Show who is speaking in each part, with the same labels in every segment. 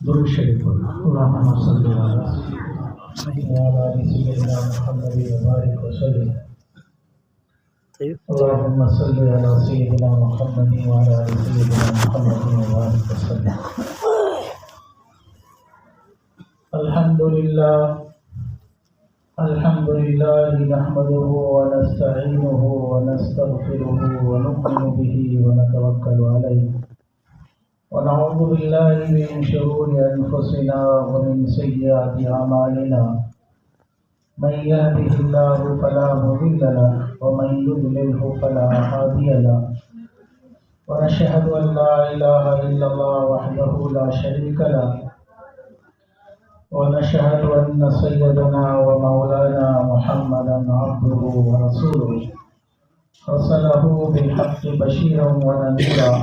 Speaker 1: درود شریف اللهم صل على سيدنا وعلى آل سيدنا محمد وبارك وسلم. اللهم صل على سيدنا محمد وعلى آل سيدنا محمد وبارك وسلم. الحمد لله نحمده ونستعينه ونستغفره ونؤمن به ونتوكل عليه ونعوذ بالله من شرور أنفسنا ومن سيئات أعمالنا. من يهده الله فلا مضل له ومن يضلله فلا هادي له. ونشهد أن لا إله إلا الله وحده لا شريك له ونشهد أن سيدنا ومولانا محمدا عبده ورسوله أرسله بالحق بشيرا ونذيرا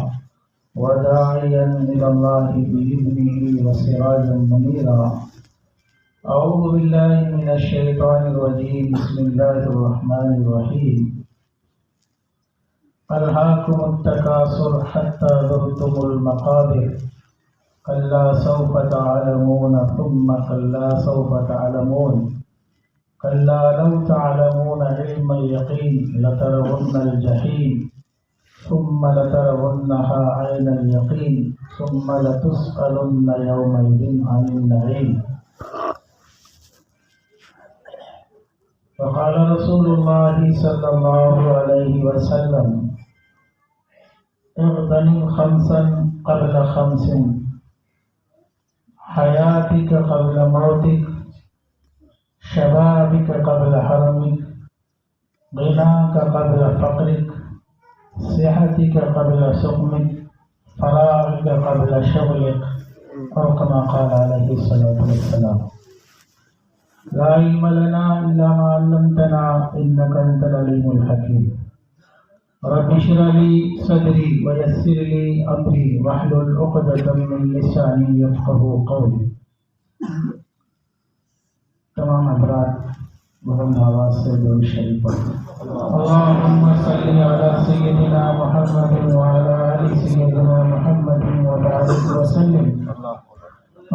Speaker 1: وداعيا إلى الله بإذنه وسراجا منيرا. أعوذ بالله من الشيطان الرجيم. بسم الله الرحمن الرحيم. ألهاكم التكاثر حتى زرتم المقابر كلا سوف تعلمون ثم كلا سوف تعلمون كلا لو تعلمون علم اليقين لترون الجحيم ثم لترونها عين اليقين ثم لتسألن يومئذ عن النعيم. وقال رسول الله صلى الله عليه وسلم اغتنم خمسا قبل خمس حياتك قبل موتك شبابك قبل حرمك غناك قبل فقرك صحتك قبل سقمك فراغك قبل شغلك أو كما قال عليه الصلاة والسلام. لا علم لنا إلا ما علمتنا إنك أنت العليم الحكيم. رب اشرح لي صدري ويسر لي أمري واحلل عقدة من لساني يفقهوا قولي. تمام حضرات بلند آواز سے درود شریف پڑھیں. اللهم صل على سيدنا محمد وعلى آل سيدنا محمد وبارك وسلم.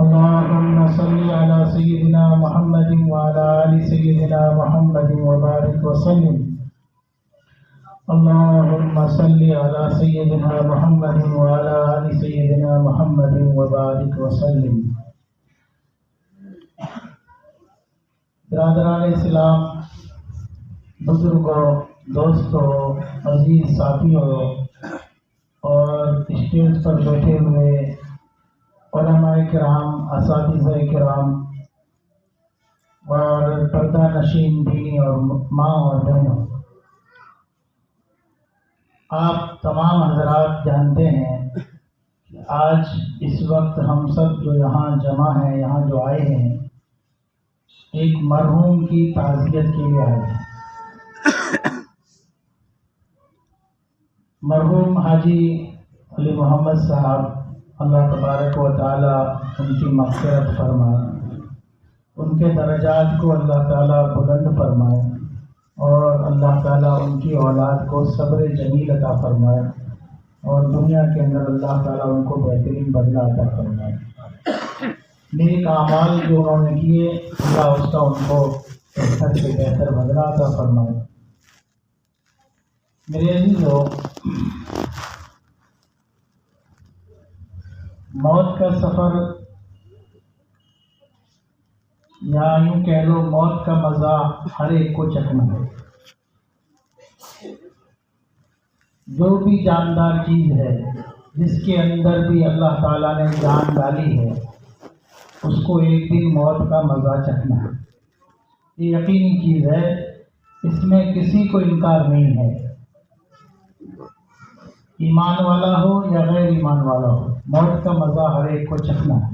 Speaker 1: اللهم صل على سيدنا محمد وعلى آل سيدنا محمد وبارك وسلم. اللهم صل على سيدنا محمد وعلى آل سيدنا محمد وبارك وسلم. برادران اسلام، بزرگوں، دوستوں، عزیز ساتھیوں اور اسٹیج پر بیٹھے ہوئے علماء کرام، اساتذہ کرام اور پردہ نشین دینی اور ماں اور بہنوں، آپ تمام حضرات جانتے ہیں کہ آج اس وقت ہم سب جو یہاں جمع ہیں، یہاں جو آئے ہیں، ایک مرحوم کی تعزیت کے لیے آئے ہیں. مرحوم حاجی علی محمد صاحب، اللہ تبارک و تعالی ان کی مغفرت فرمائے، ان کے درجات کو اللہ تعالی بلند فرمائے اور اللہ تعالیٰ ان کی اولاد کو صبر جمیل عطا فرمائے اور دنیا کے اندر اللہ تعالیٰ ان کو بہترین بدلہ عطا فرمائے. نیک اعمال جو انہوں نے کیے اللہ اس کا ان کو بہتر سے بہتر بدلہ عطا فرمائے. میرے عزیزو، موت کا سفر یا یوں کہہ لو موت کا مزہ ہر ایک کو چکھنا ہے. جو بھی جاندار چیز ہے، جس کے اندر بھی اللہ تعالیٰ نے جان ڈالی ہے، اس کو ایک دن موت کا مزہ چکھنا ہے. یہ یقینی چیز ہے، اس میں کسی کو انکار نہیں ہے. ایمان والا ہو یا غیر ایمان والا ہو، موت کا مزہ ہر ایک کو چکھنا ہے.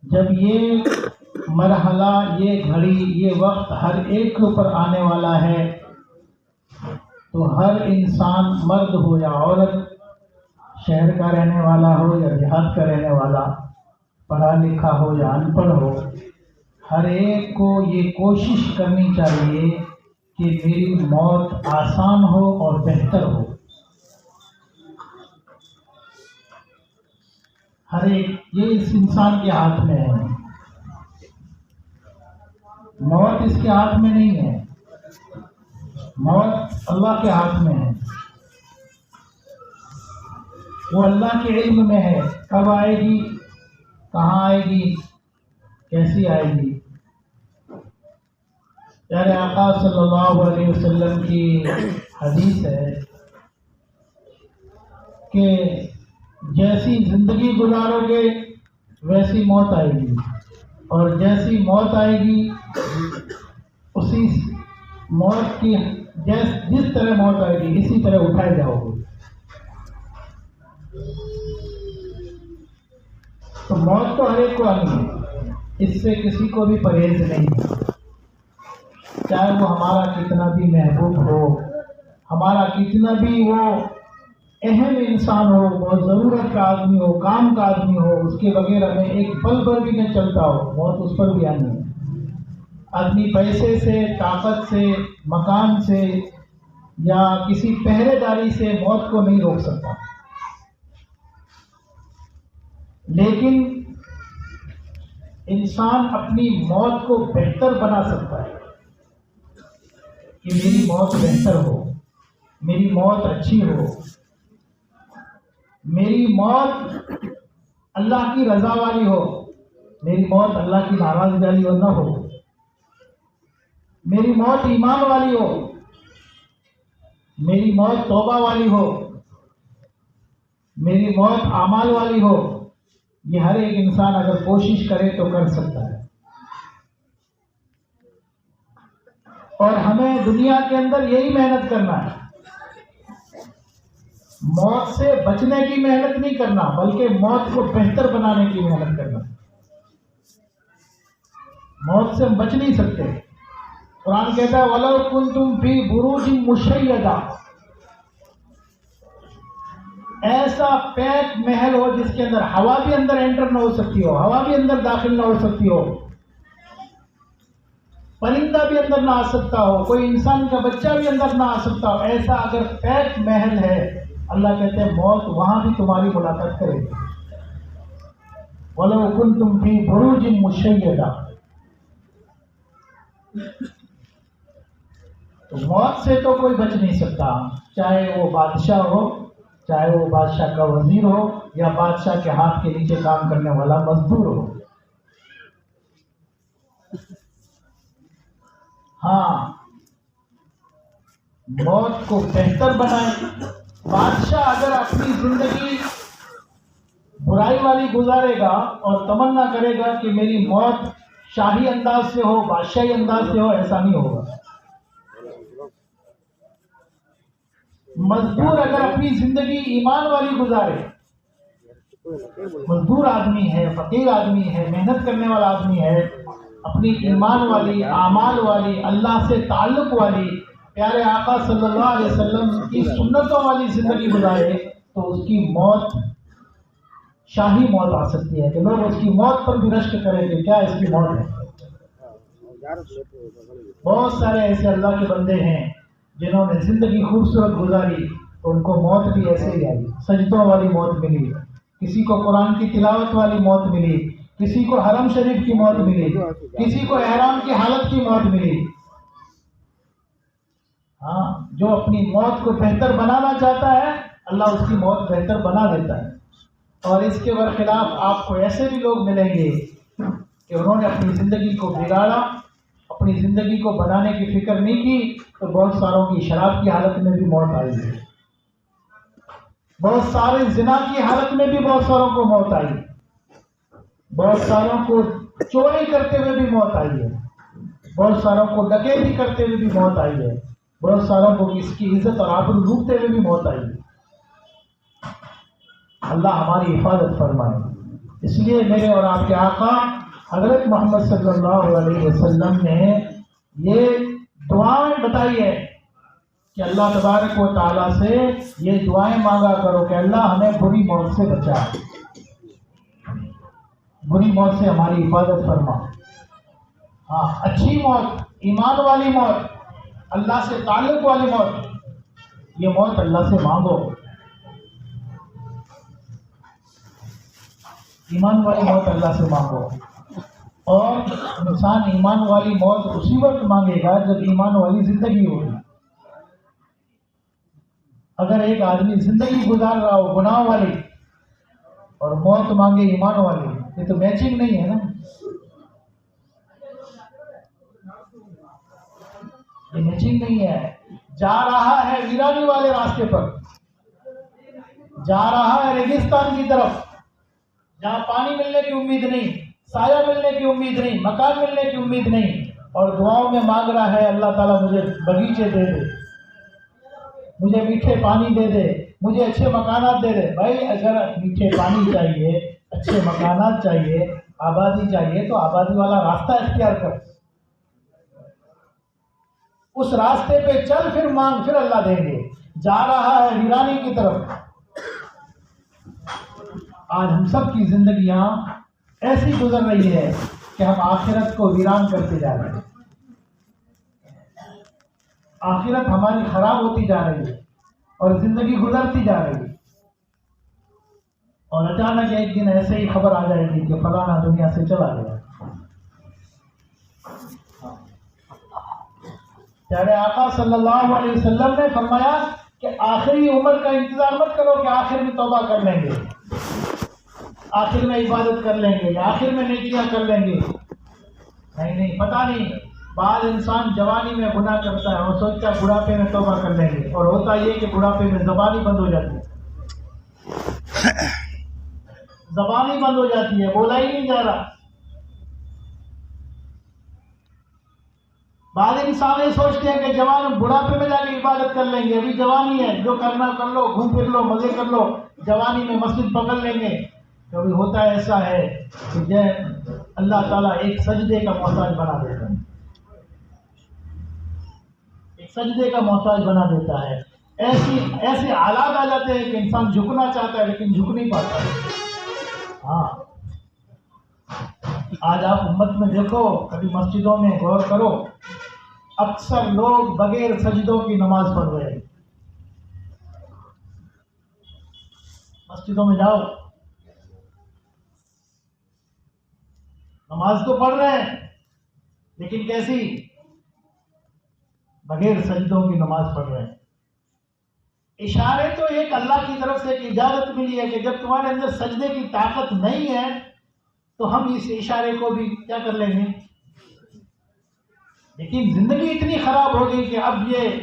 Speaker 1: جب یہ مرحلہ، یہ گھڑی، یہ وقت ہر ایک کے اوپر آنے والا ہے تو ہر انسان، مرد ہو یا عورت، شہر کا رہنے والا ہو یا دیہات کا رہنے والا، پڑھا لکھا ہو یا ان پڑھ ہو، ہر ایک کو یہ کوشش کرنی چاہیے کہ میری موت آسان ہو اور بہتر ہو. ہر ایک یہ اس انسان کے ہاتھ میں ہے، موت اس کے ہاتھ میں نہیں ہے، موت اللہ کے ہاتھ میں ہے، وہ اللہ کے علم میں ہے، کب آئے گی، کہاں آئے گی، کیسی آئے گی۔ پیارے آقا صلی اللہ علیہ وسلم کی حدیث ہے کہ جیسی زندگی گزارو گے ویسی موت آئے گی، اور جیسی موت آئے گی اسی موت کی جس طرح موت آئے گی اسی طرح اٹھائے جاؤ گے۔ تو موت تو ہر ایک کو آنی ہے، اس سے کسی کو بھی پرہیز نہیں ہے، چاہے وہ ہمارا کتنا بھی محبوب ہو، ہمارا کتنا بھی وہ اہم انسان ہو، بہت ضرورت کا آدمی ہو، کام کا آدمی ہو، اس کے وغیرہ میں ایک پل پر بھی نہ چلتا ہو، موت اس پر بھی آنی ہے۔ آدمی پیسے سے، طاقت سے، مکان سے یا کسی پہرے داری سے موت کو نہیں روک سکتا، لیکن انسان اپنی موت کو بہتر بنا سکتا ہے کہ میری موت بہتر ہو، میری موت اچھی ہو، میری موت اللہ کی رضا والی ہو، میری موت اللہ کی ناراضگی والی نہ ہو، میری موت ایمان والی ہو، میری موت توبہ والی ہو، میری موت اعمال والی ہو۔ یہ ہر ایک انسان اگر کوشش کرے تو کر سکتا ہے، اور ہمیں دنیا کے اندر یہی محنت کرنا ہے، موت سے بچنے کی محنت نہیں کرنا بلکہ موت کو بہتر بنانے کی محنت کرنا۔ موت سے ہم بچ نہیں سکتے، قرآن کہتا ہے وَلَوْ كُنْتُمْ فِي بُرُوجٍ مُشَيَّدَةٍ، ایسا پیک محل ہو جس کے اندر ہوا بھی اندر انٹر نہ ہو سکتی ہو، ہوا بھی اندر داخل نہ ہو سکتی ہو، پرندہ بھی اندر نہ آ سکتا ہو، کوئی انسان کا بچہ بھی اندر نہ آ سکتا ہو، ایسا اگر پیک محل ہے، اللہ کہتے ہیں موت وہاں بھی تمہاری ملاقات کرے گی۔ وَلَوْ كُنْتُمْ فِي بُرُوجٍ مُشَيَّدَةٍ، تو موت سے تو کوئی بچ نہیں سکتا، چاہے وہ بادشاہ ہو، چاہے وہ بادشاہ کا وزیر ہو، یا بادشاہ کے ہاتھ کے نیچے کام کرنے والا مزدور ہو۔ ہاں، موت کو بہتر بنائیں۔ بادشاہ اگر اپنی زندگی برائی والی گزارے گا اور تمنا کرے گا کہ میری موت شاہی انداز سے ہو، بادشاہی انداز سے ہو، ایسا نہیں ہوگا۔ مزدور اگر اپنی زندگی ایمان والی گزارے، مزدور آدمی ہے، فقیر آدمی ہے، محنت کرنے والا آدمی ہے، اپنی ایمان والی، اعمال والی، اللہ سے تعلق والی، پیارے آقا صلی اللہ علیہ وسلم کی سنتوں والی زندگی گزارے، تو اس کی موت شاہی موت آ سکتی ہے کہ لوگ اس کی موت پر بھی رشک کریں کہ کیا اس کی موت ہے۔ بہت سارے ایسے اللہ کے بندے ہیں جنہوں نے زندگی خوبصورت گزاری تو ان کو موت بھی ایسے ہی آئی، سجدوں والی موت ملی، کسی کو قرآن کی تلاوت والی موت ملی، کسی کو حرم شریف کی موت ملی، کسی کو احرام کی حالت کی موت ملی۔ ہاں، جو اپنی موت کو بہتر بنانا چاہتا ہے اللہ اس کی موت بہتر بنا دیتا ہے، اور اس کے برخلاف آپ کو ایسے بھی لوگ ملیں گے کہ انہوں نے اپنی زندگی کو بگاڑا، اپنی زندگی کو بنانے کی فکر نہیں کی، تو بہت ساروں کی شراب کی حالت میں بھی موت آئی ہے، بہت سارے زنا کی حالت میں بھی بہت ساروں کو موت آئی، بہت ساروں کو چوری کرتے ہوئے بھی موت آئی ہے، بہت ساروں کو ڈکیتی کرتے ہوئے بھی موت آئی ہے، بہت ساروں کو اس کی عزت اور آبرو لوٹتے ہوئے بھی موت آئی ہے۔ اللہ ہماری حفاظت فرمائے۔ اس لیے میرے اور آپ کے آقا حضرت محمد صلی اللہ علیہ وسلم نے یہ دعائیں بتائی ہے کہ اللہ تبارک و تعالیٰ سے یہ دعائیں مانگا کرو کہ اللہ ہمیں بری موت سے بچا، بری موت سے ہماری حفاظت فرما۔ ہاں، اچھی موت، ایمان والی موت، اللہ سے تعلق والی موت، یہ موت اللہ سے مانگو۔ ایمان والی موت اللہ سے مانگو، اور انسان ایمان والی موت اسی وقت مانگے گا جب ایمان والی زندگی ہوگی۔ اگر ایک آدمی زندگی گزار رہا ہو گناہ والی اور موت مانگے ایمان والی، یہ تو میچنگ نہیں ہے نا، یہ میچنگ نہیں ہے۔ جا رہا ہے ویرانی والے راستے پر، جا رہا ہے ریگستان کی طرف، جہاں پانی ملنے کی امید نہیں، سایہ ملنے کی امید نہیں، مکان ملنے کی امید نہیں، اور دعاؤں میں مانگ رہا ہے اللہ تعالیٰ مجھے بغیچے دے دے، مجھے میٹھے پانی دے دے، مجھے اچھے مکانات دے دے۔ بھائی اگر میٹھے پانی چاہیے، اچھے مکانات چاہیے، آبادی چاہیے تو آبادی والا راستہ اختیار کر، اس راستے پہ چل، پھر مانگ، پھر اللہ دیں گے۔ جا رہا ہے ویرانی کی طرف۔ آج ہم سب کی زندگیاں ایسی گزر رہی ہے کہ ہم آخرت کو ویران کرتے جا رہے ہیں، آخرت ہماری خراب ہوتی جا رہی ہے اور زندگی گزرتی جا رہی ہے، اور اچانک ایک دن ایسے ہی خبر آ جائے گی کہ فلانا دنیا سے چلا گیا۔ پیارے آقا صلی اللہ علیہ وسلم نے فرمایا کہ آخری عمر کا انتظار مت کرو کہ آخر میں توبہ کر لیں گے، آخر میں عبادت کر لیں گے، آخر میں نیکیاں کر لیں گے۔ نہیں، پتہ نہیں، بعض انسان جوانی میں گناہ کرتا ہے اور سوچتا ہے بڑھاپے میں توبہ کر لیں گے، اور ہوتا یہ کہ بڑھاپے میں زبان ہی بند ہو جاتی ہے، زبان ہی بند ہو جاتی ہے، بولا ہی نہیں جا رہا۔ بعض انسان یہ سوچتے ہیں کہ جوان بڑھاپے میں جا کے عبادت کر لیں گے، ابھی جوانی ہے، جو کرنا کر لو، گھوم پھر لو، مزے کر لو، جوانی میں مسجد پکڑ لیں گے۔ کبھی ہوتا ایسا ہے کہ اللہ تعالیٰ ایک سجدے کا محتاج بنا دیتا ہے، ایک سجدے کا محتاج بنا دیتا ہے۔ ایسے حالات آ جاتے ہیں کہ انسان جھکنا چاہتا ہے لیکن جھک نہیں پاتا ہے۔ ہاں، آج آپ امت میں دیکھو، کبھی مسجدوں میں غور کرو، اکثر لوگ بغیر سجدوں کی نماز پڑھ رہے ہیں۔ مسجدوں میں جاؤ، نماز تو پڑھ رہے ہیں لیکن کیسی؟ بغیر سجدوں کی نماز پڑھ رہے ہیں۔ اشارے تو ایک اللہ کی طرف سے ایک اجازت ملی ہے کہ جب تمہارے اندر سجدے کی طاقت نہیں ہے تو ہم اس اشارے کو بھی کیا کر لیں گے، لیکن زندگی اتنی خراب ہو گئی کہ اب یہ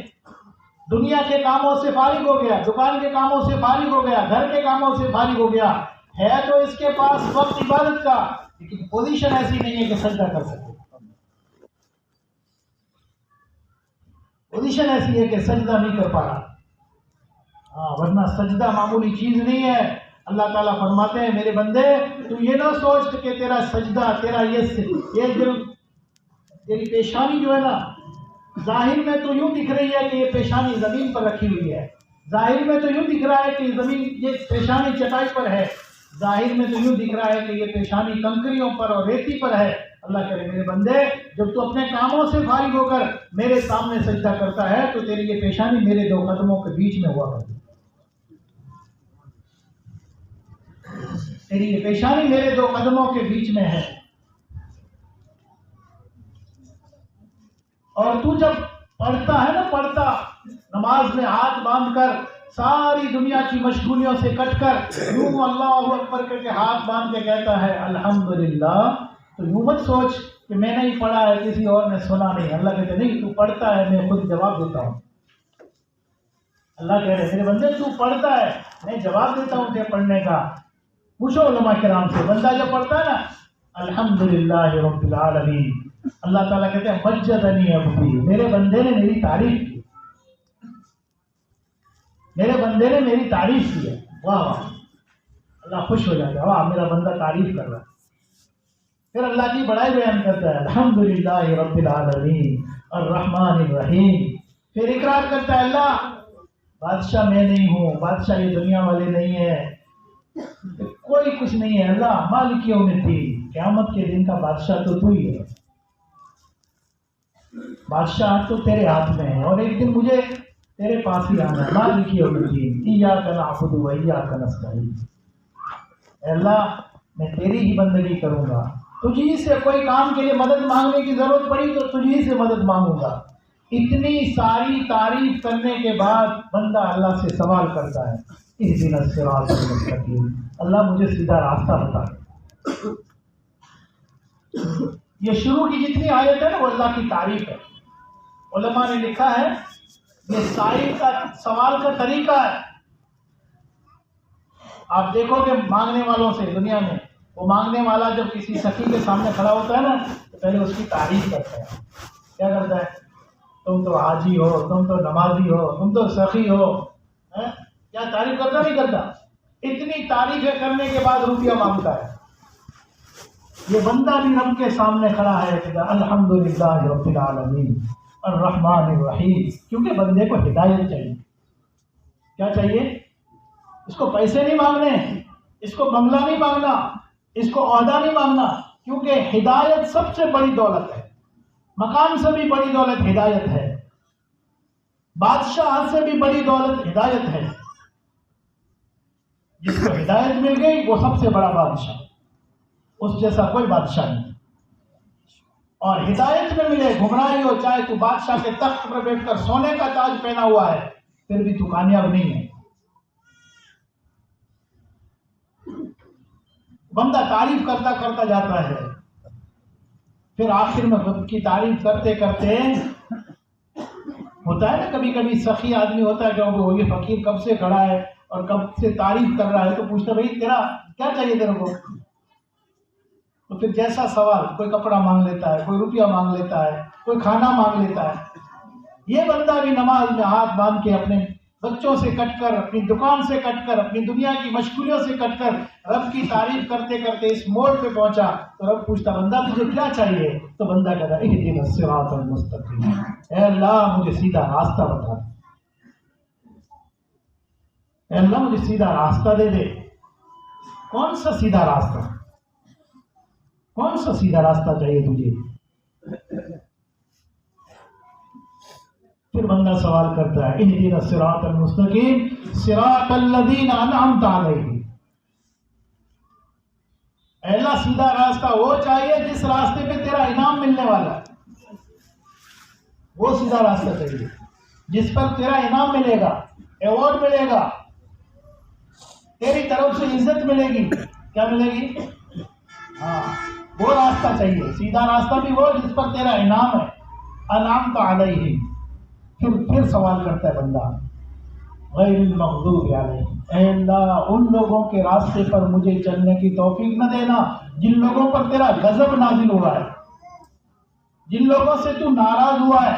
Speaker 1: دنیا کے کاموں سے فارغ ہو گیا، دکان کے کاموں سے فارغ ہو گیا، گھر کے کاموں سے فارغ ہو گیا، ہے تو اس کے پاس وقت عبادت کا، لیکن پوزیشن ایسی نہیں ہے کہ سجدہ کر سکے، پوزیشن ایسی ہے کہ سجدہ نہیں کر پا رہا۔ ہاں، ورنہ سجدہ معمولی چیز نہیں ہے۔ اللہ تعالیٰ فرماتے ہیں میرے بندے تو یہ نہ سوچ کہ تیرا سجدہ، تیرا یہ دل، تیری پیشانی جو ہے نا، ظاہر میں تو یوں دکھ رہی ہے کہ یہ پیشانی زمین پر رکھی ہوئی ہے، ظاہر میں تو یوں دکھ رہا ہے کہ یہ پیشانی چٹائی پر ہے، ظاہر میں تو یوں دکھ رہا ہے کہ یہ پیشانی کنکریوں پر اور ریتی پر ہے۔ اللہ کرے میرے بندے جب تو اپنے کاموں سے فارغ ہو کر میرے سامنے سجدہ کرتا ہے تو تیری یہ پیشانی میرے دو قدموں کے بیچ میں ہوا کرتی ہے، تیری یہ پیشانی میرے دو قدموں کے بیچ میں ہے۔ اور تو جب پڑھتا ہے نا، پڑھتا نماز میں ہاتھ باندھ کر، ساری دنیا کی مشغولیوں سے کٹ کر یوں اللہ اکبر کر کے ہاتھ باندھ کے کہتا ہے الحمدللہ، تو یوں مت سوچ کہ میں نے ہی پڑھا ہے، کسی اور نے سنا نہیں۔ اللہ کہتے نہیں، تو پڑھتا ہے، میں خود جواب دیتا ہوں۔ اللہ کہہ رہے میرے بندے تو پڑھتا ہے، میں جواب دیتا ہوں تیرے پڑھنے کا۔ پوچھو علماء کرام سے، بندہ جب پڑھتا ہے نا الحمدللہ رب العالمین، اللہ تعالیٰ کہتے ہیں مجدنی عبدی، میرے بندے نے میری تعریف کی، میرے بندے نے میری تعریف کی ہے، واہ واہ، اللہ خوش ہو جاتا ہے، واہ میرا بندہ تعریف کر رہا ہے۔ پھر اللہ کی بڑائی بیان کرتا ہے الحمدللہ رب العالمین الرحمن الرحیم، پھر اقرار کرتا ہے اللہ بادشاہ میں نہیں ہوں، بادشاہ یہ دنیا والے نہیں ہے، کوئی کچھ نہیں ہے، اللہ مالک یوم الدین، قیامت کے دن کا بادشاہ تو ہی ہے، بادشاہ تو تیرے ہاتھ میں ہے، اور ایک دن مجھے تیرے پاس ہی آنا ہے، مالک یوم الدین ایاک نعبد و ایاک نستعین۔ اے اللہ میں تیری ہی بندگی کروں گا، تجھی سے کوئی کام کے لیے مدد مانگنے کی ضرورت پڑی تو تجھی سے مدد مانگوں گا۔ اتنی ساری تعریف کرنے کے بعد بندہ اللہ سے سوال کرتا ہے، اہدنا الصراط المستقیم، اللہ مجھے سیدھا راستہ بتا۔ یہ شروع کی جتنی آیت ہے نا وہ اللہ کی تعریف ہے۔ علماء نے لکھا ہے یہ سائل کا سوال کا طریقہ ہے۔ آپ دیکھو کہ مانگنے والوں سے دنیا میں وہ مانگنے والا جب کسی سخی کے سامنے کھڑا ہوتا ہے نا تو پہلے اس کی تعریف کرتا ہے۔ کیا کرتا ہے؟ تم تو حاجی ہو، تم تو نمازی ہو، تم تو سخی ہو۔ کیا تعریف کرتا نہیں کرتا؟ اتنی تعریفیں کرنے کے بعد روپیہ مانگتا ہے۔ یہ بندہ بھی رب کے سامنے کھڑا ہے کہ الحمدللہ رب العالمین الرحمن الرحیم، کیونکہ بندے کو ہدایت چاہیے۔ کیا چاہیے؟ اس کو پیسے نہیں مانگنے، اس کو بنگلہ نہیں مانگنا، اس کو عہدہ نہیں مانگنا، کیونکہ ہدایت سب سے بڑی دولت ہے۔ مکان سے بھی بڑی دولت ہدایت ہے، بادشاہ سے بھی بڑی دولت ہدایت ہے۔ جس کو ہدایت مل گئی وہ سب سے بڑا بادشاہ، اس جیسا کوئی بادشاہ نہیں۔ اور ہدایت میں ملے گمراہی ہو، چاہے تو بادشاہ کے تخت پر بیٹھ کر سونے کا تاج پہنا ہوا ہے پھر بھی تو کامیاب نہیں ہے۔ بندہ تعریف کرتا کرتا جاتا ہے، پھر آخر میں رب کی تعریف کرتے کرتے ہوتا ہے نا کبھی کبھی سخی آدمی ہوتا ہے کہ وہ یہ فقیر کب سے کھڑا ہے اور کب سے تعریف کر رہا ہے تو پوچھتا بھائی تیرا کیا چاہیے تیرے کو؟ تو پھر جیسا سوال، کوئی کپڑا مانگ لیتا ہے، کوئی روپیہ مانگ لیتا ہے، کوئی کھانا مانگ لیتا ہے۔ یہ بندہ بھی نماز میں ہاتھ باندھ کے اپنے بچوں سے کٹ کر، اپنی دکان سے کٹ کر، اپنی دنیا کی مشغولیوں سے کٹ کر رب کی تعریف کرتے کرتے اس موڑ پہ پہنچا تو رب پوچھتا بندہ تجھے کیا چاہیے؟ تو بندہ کہتا اہدنا الصراط المستقیم، اے اللہ مجھے سیدھا راستہ بتا، اے اللہ مجھے سیدھا راستہ دے دے۔ کون سا سیدھا راستہ؟ کون سا سیدھا راستہ چاہیے تجھے؟ پھر بندہ سوال کرتا ہے اہدنا الصراط المستقیم صراط الذین انعمت علیہم، اے اللہ سیدھا راستہ وہ چاہیے جس راستے پہ تیرا انعام ملنے والا ہے، وہ سیدھا راستہ چاہیے جس پر تیرا انعام ملے گا، ایوارڈ ملے گا، تیری طرف سے عزت ملے گی۔ کیا ملے گی؟ ہاں وہ راستہ چاہیے، سیدھا راستہ بھی وہ جس پر تیرا انعام ہے۔ انعمت علیہم، پھر سوال کرتا ہے بندہ غیر المغضوب علیہم، اے اللہ ان لوگوں کے راستے پر مجھے چلنے کی توفیق نہ دینا جن لوگوں پر تیرا غضب نازل ہوا ہے، جن لوگوں سے تو ناراض ہوا ہے،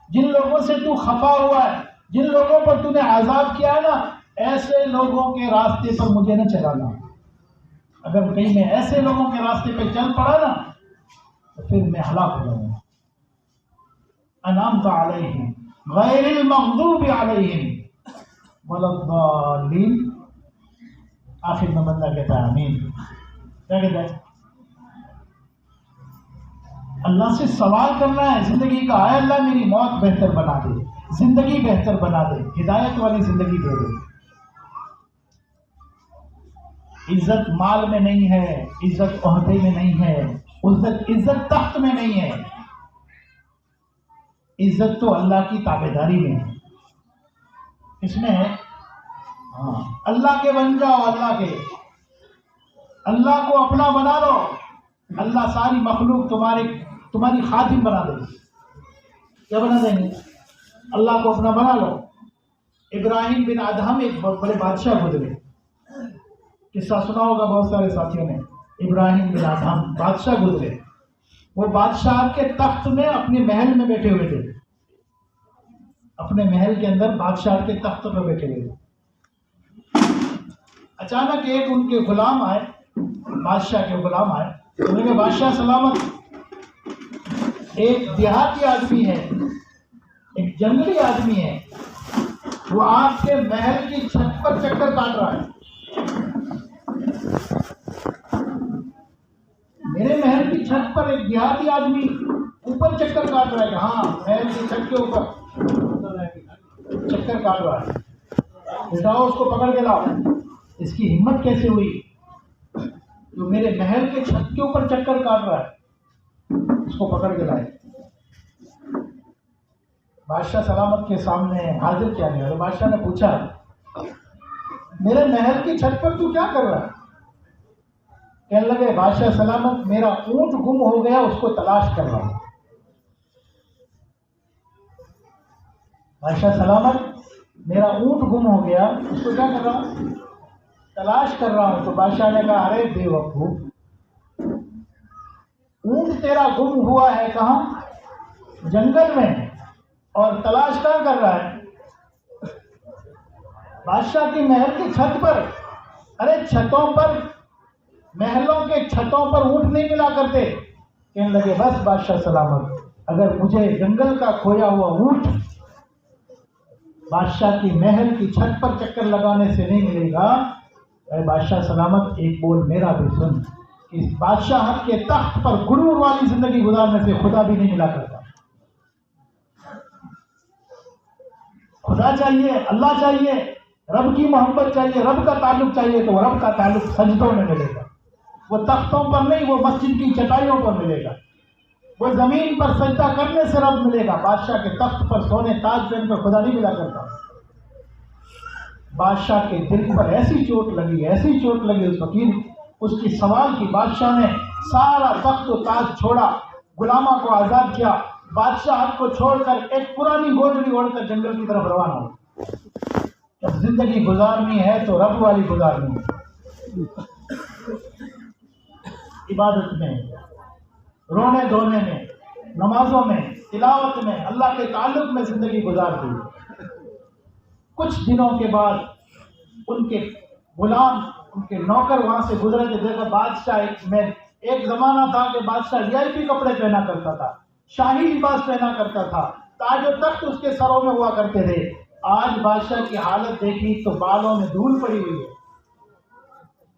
Speaker 1: جن لوگوں سے تو خفا ہوا ہے، جن لوگوں پر تو نے عذاب کیا ہے نا، ایسے لوگوں کے راستے پر مجھے نہ چلانا۔ اگر کہیں میں ایسے لوگوں کے راستے پہ چل پڑا نا تو پھر میں ہلاک ہو جاؤں گا۔ انعمت علیہم غیر المغضوب علیہم ولا الضالین، آخر میں بندہ کہتا ہے آمین۔ کیا کہتا ہے؟ اللہ سے سوال کرنا ہے زندگی کا، اے اللہ میری موت بہتر بنا دے، زندگی بہتر بنا دے، ہدایت والی زندگی دے دے۔ عزت مال میں نہیں ہے، عزت عہدے میں نہیں ہے، عزت تخت میں نہیں ہے، عزت تو اللہ کی تابعداری میں ہے۔ اس میں ہے اللہ کے بن جاؤ، اللہ کو اپنا بنا لو، اللہ ساری مخلوق تمہاری خادم بنا دے۔ کیا بنا دیں گے؟ اللہ کو اپنا بنا لو۔ ابراہیم بن ادہم ایک بہت بڑے بادشاہ گزرے، قصہ سنا ہوگا بہت سارے ساتھیوں نے۔ ابراہیم بن ادہم بادشاہ گزرے، وہ بادشاہ کے تخت میں اپنے محل میں بیٹھے ہوئے تھے، اپنے محل کے اندر بادشاہ کے تخت پر بیٹھے ہوئے تھے۔ اچانک ایک ان کے غلام آئے، بادشاہ کے غلام آئے، انہوں نے کہا بادشاہ سلامت، ایک دیہاتی آدمی ہے، ایک جنگلی آدمی ہے، وہ آپ کے محل کی چھت پر چکر کاٹ رہا ہے۔ میرے محل کی چھت پر ایک دیہاتی آدمی اوپر چکر کاٹ رہا ہے۔ ہاں محل کی چھت کے اوپر چکر کاٹ رہا ہے، بتاؤ اس کو پکڑ کے لاؤ۔ اس کی ہمت کیسے ہوئی؟ جو میرے محل کے چھت کے اوپر چکر کاٹ رہا ہے، اس کو پکڑ کے لائے۔ بادشاہ سلامت کے سامنے حاضر کیا گیا، بادشاہ نے پوچھا میرے محل کی چھت پر تو کیا کر رہا ہے؟ کہنے لگے بادشاہ سلامت میرا اونٹ گم ہو گیا، اس کو تلاش کر رہا ہوں۔ بادشاہ سلامت میرا اونٹ گم ہو گیا، اس کو کیا کر رہا ہوں؟ تلاش کر رہا ہوں۔ تو بادشاہ نے کہا ارے بے وقوف، اونٹ تیرا گم ہوا ہے کہاں؟ جنگل میں، اور تلاش کہاں کر رہا ہے؟ بادشاہ کی محل کی چھت پر۔ ارے چھتوں پر، محلوں کے چھتوں پر اونٹ نہیں ملا کرتے۔ کہنے لگے بس بادشاہ سلامت، اگر مجھے جنگل کا کھویا ہوا اونٹ بادشاہ کی محل کی چھت پر چکر لگانے سے نہیں ملے گا، اے بادشاہ سلامت ایک بول میرا بھی سن، اس بادشاہت کے تخت پر غرور والی زندگی گزارنے سے خدا بھی نہیں ملا کرتا۔ خدا چاہیے، اللہ چاہیے، رب کی محبت چاہیے، رب کا تعلق چاہیے، تو رب کا تعلق سجدوں میں ملے گا۔ وہ تختوں پر نہیں، وہ مسجد کی چٹائیوں پر ملے گا۔ وہ زمین پر سجدہ کرنے سے رب ملے گا۔ بادشاہ کے تخت پر سونے تاج پہن کر خدا نہیں ملا کرتا۔ بادشاہ کے دل پر ایسی چوٹ لگی، ایسی چوٹ لگی اس فقیر، اس کی سوال کی۔ بادشاہ نے سارا تخت و تاج چھوڑا، غلاموں کو آزاد کیا، بادشاہت کو چھوڑ کر ایک پرانی گودڑی اوڑھ کر جنگل کی طرف روانہ ہو۔ جب زندگی گزارنی ہے تو رب والی گزارنی ہے، عبادت میں، رونے دھونے میں، نمازوں میں، تلاوت میں، اللہ کے تعلق میں زندگی گزار دی۔ کچھ دنوں کے بعد ان کے غلام، ان کے نوکر وہاں سے گزرے تھے، دیکھا بادشاہ ایک زمانہ تھا کہ بادشاہ VIP کپڑے پہنا کرتا تھا، شاہی لباس پہنا کرتا تھا، تاج و تخت اس کے سروں میں ہوا کرتے تھے۔ آج بادشاہ کی حالت دیکھی تو بالوں میں دھول پڑی ہوئی ہے،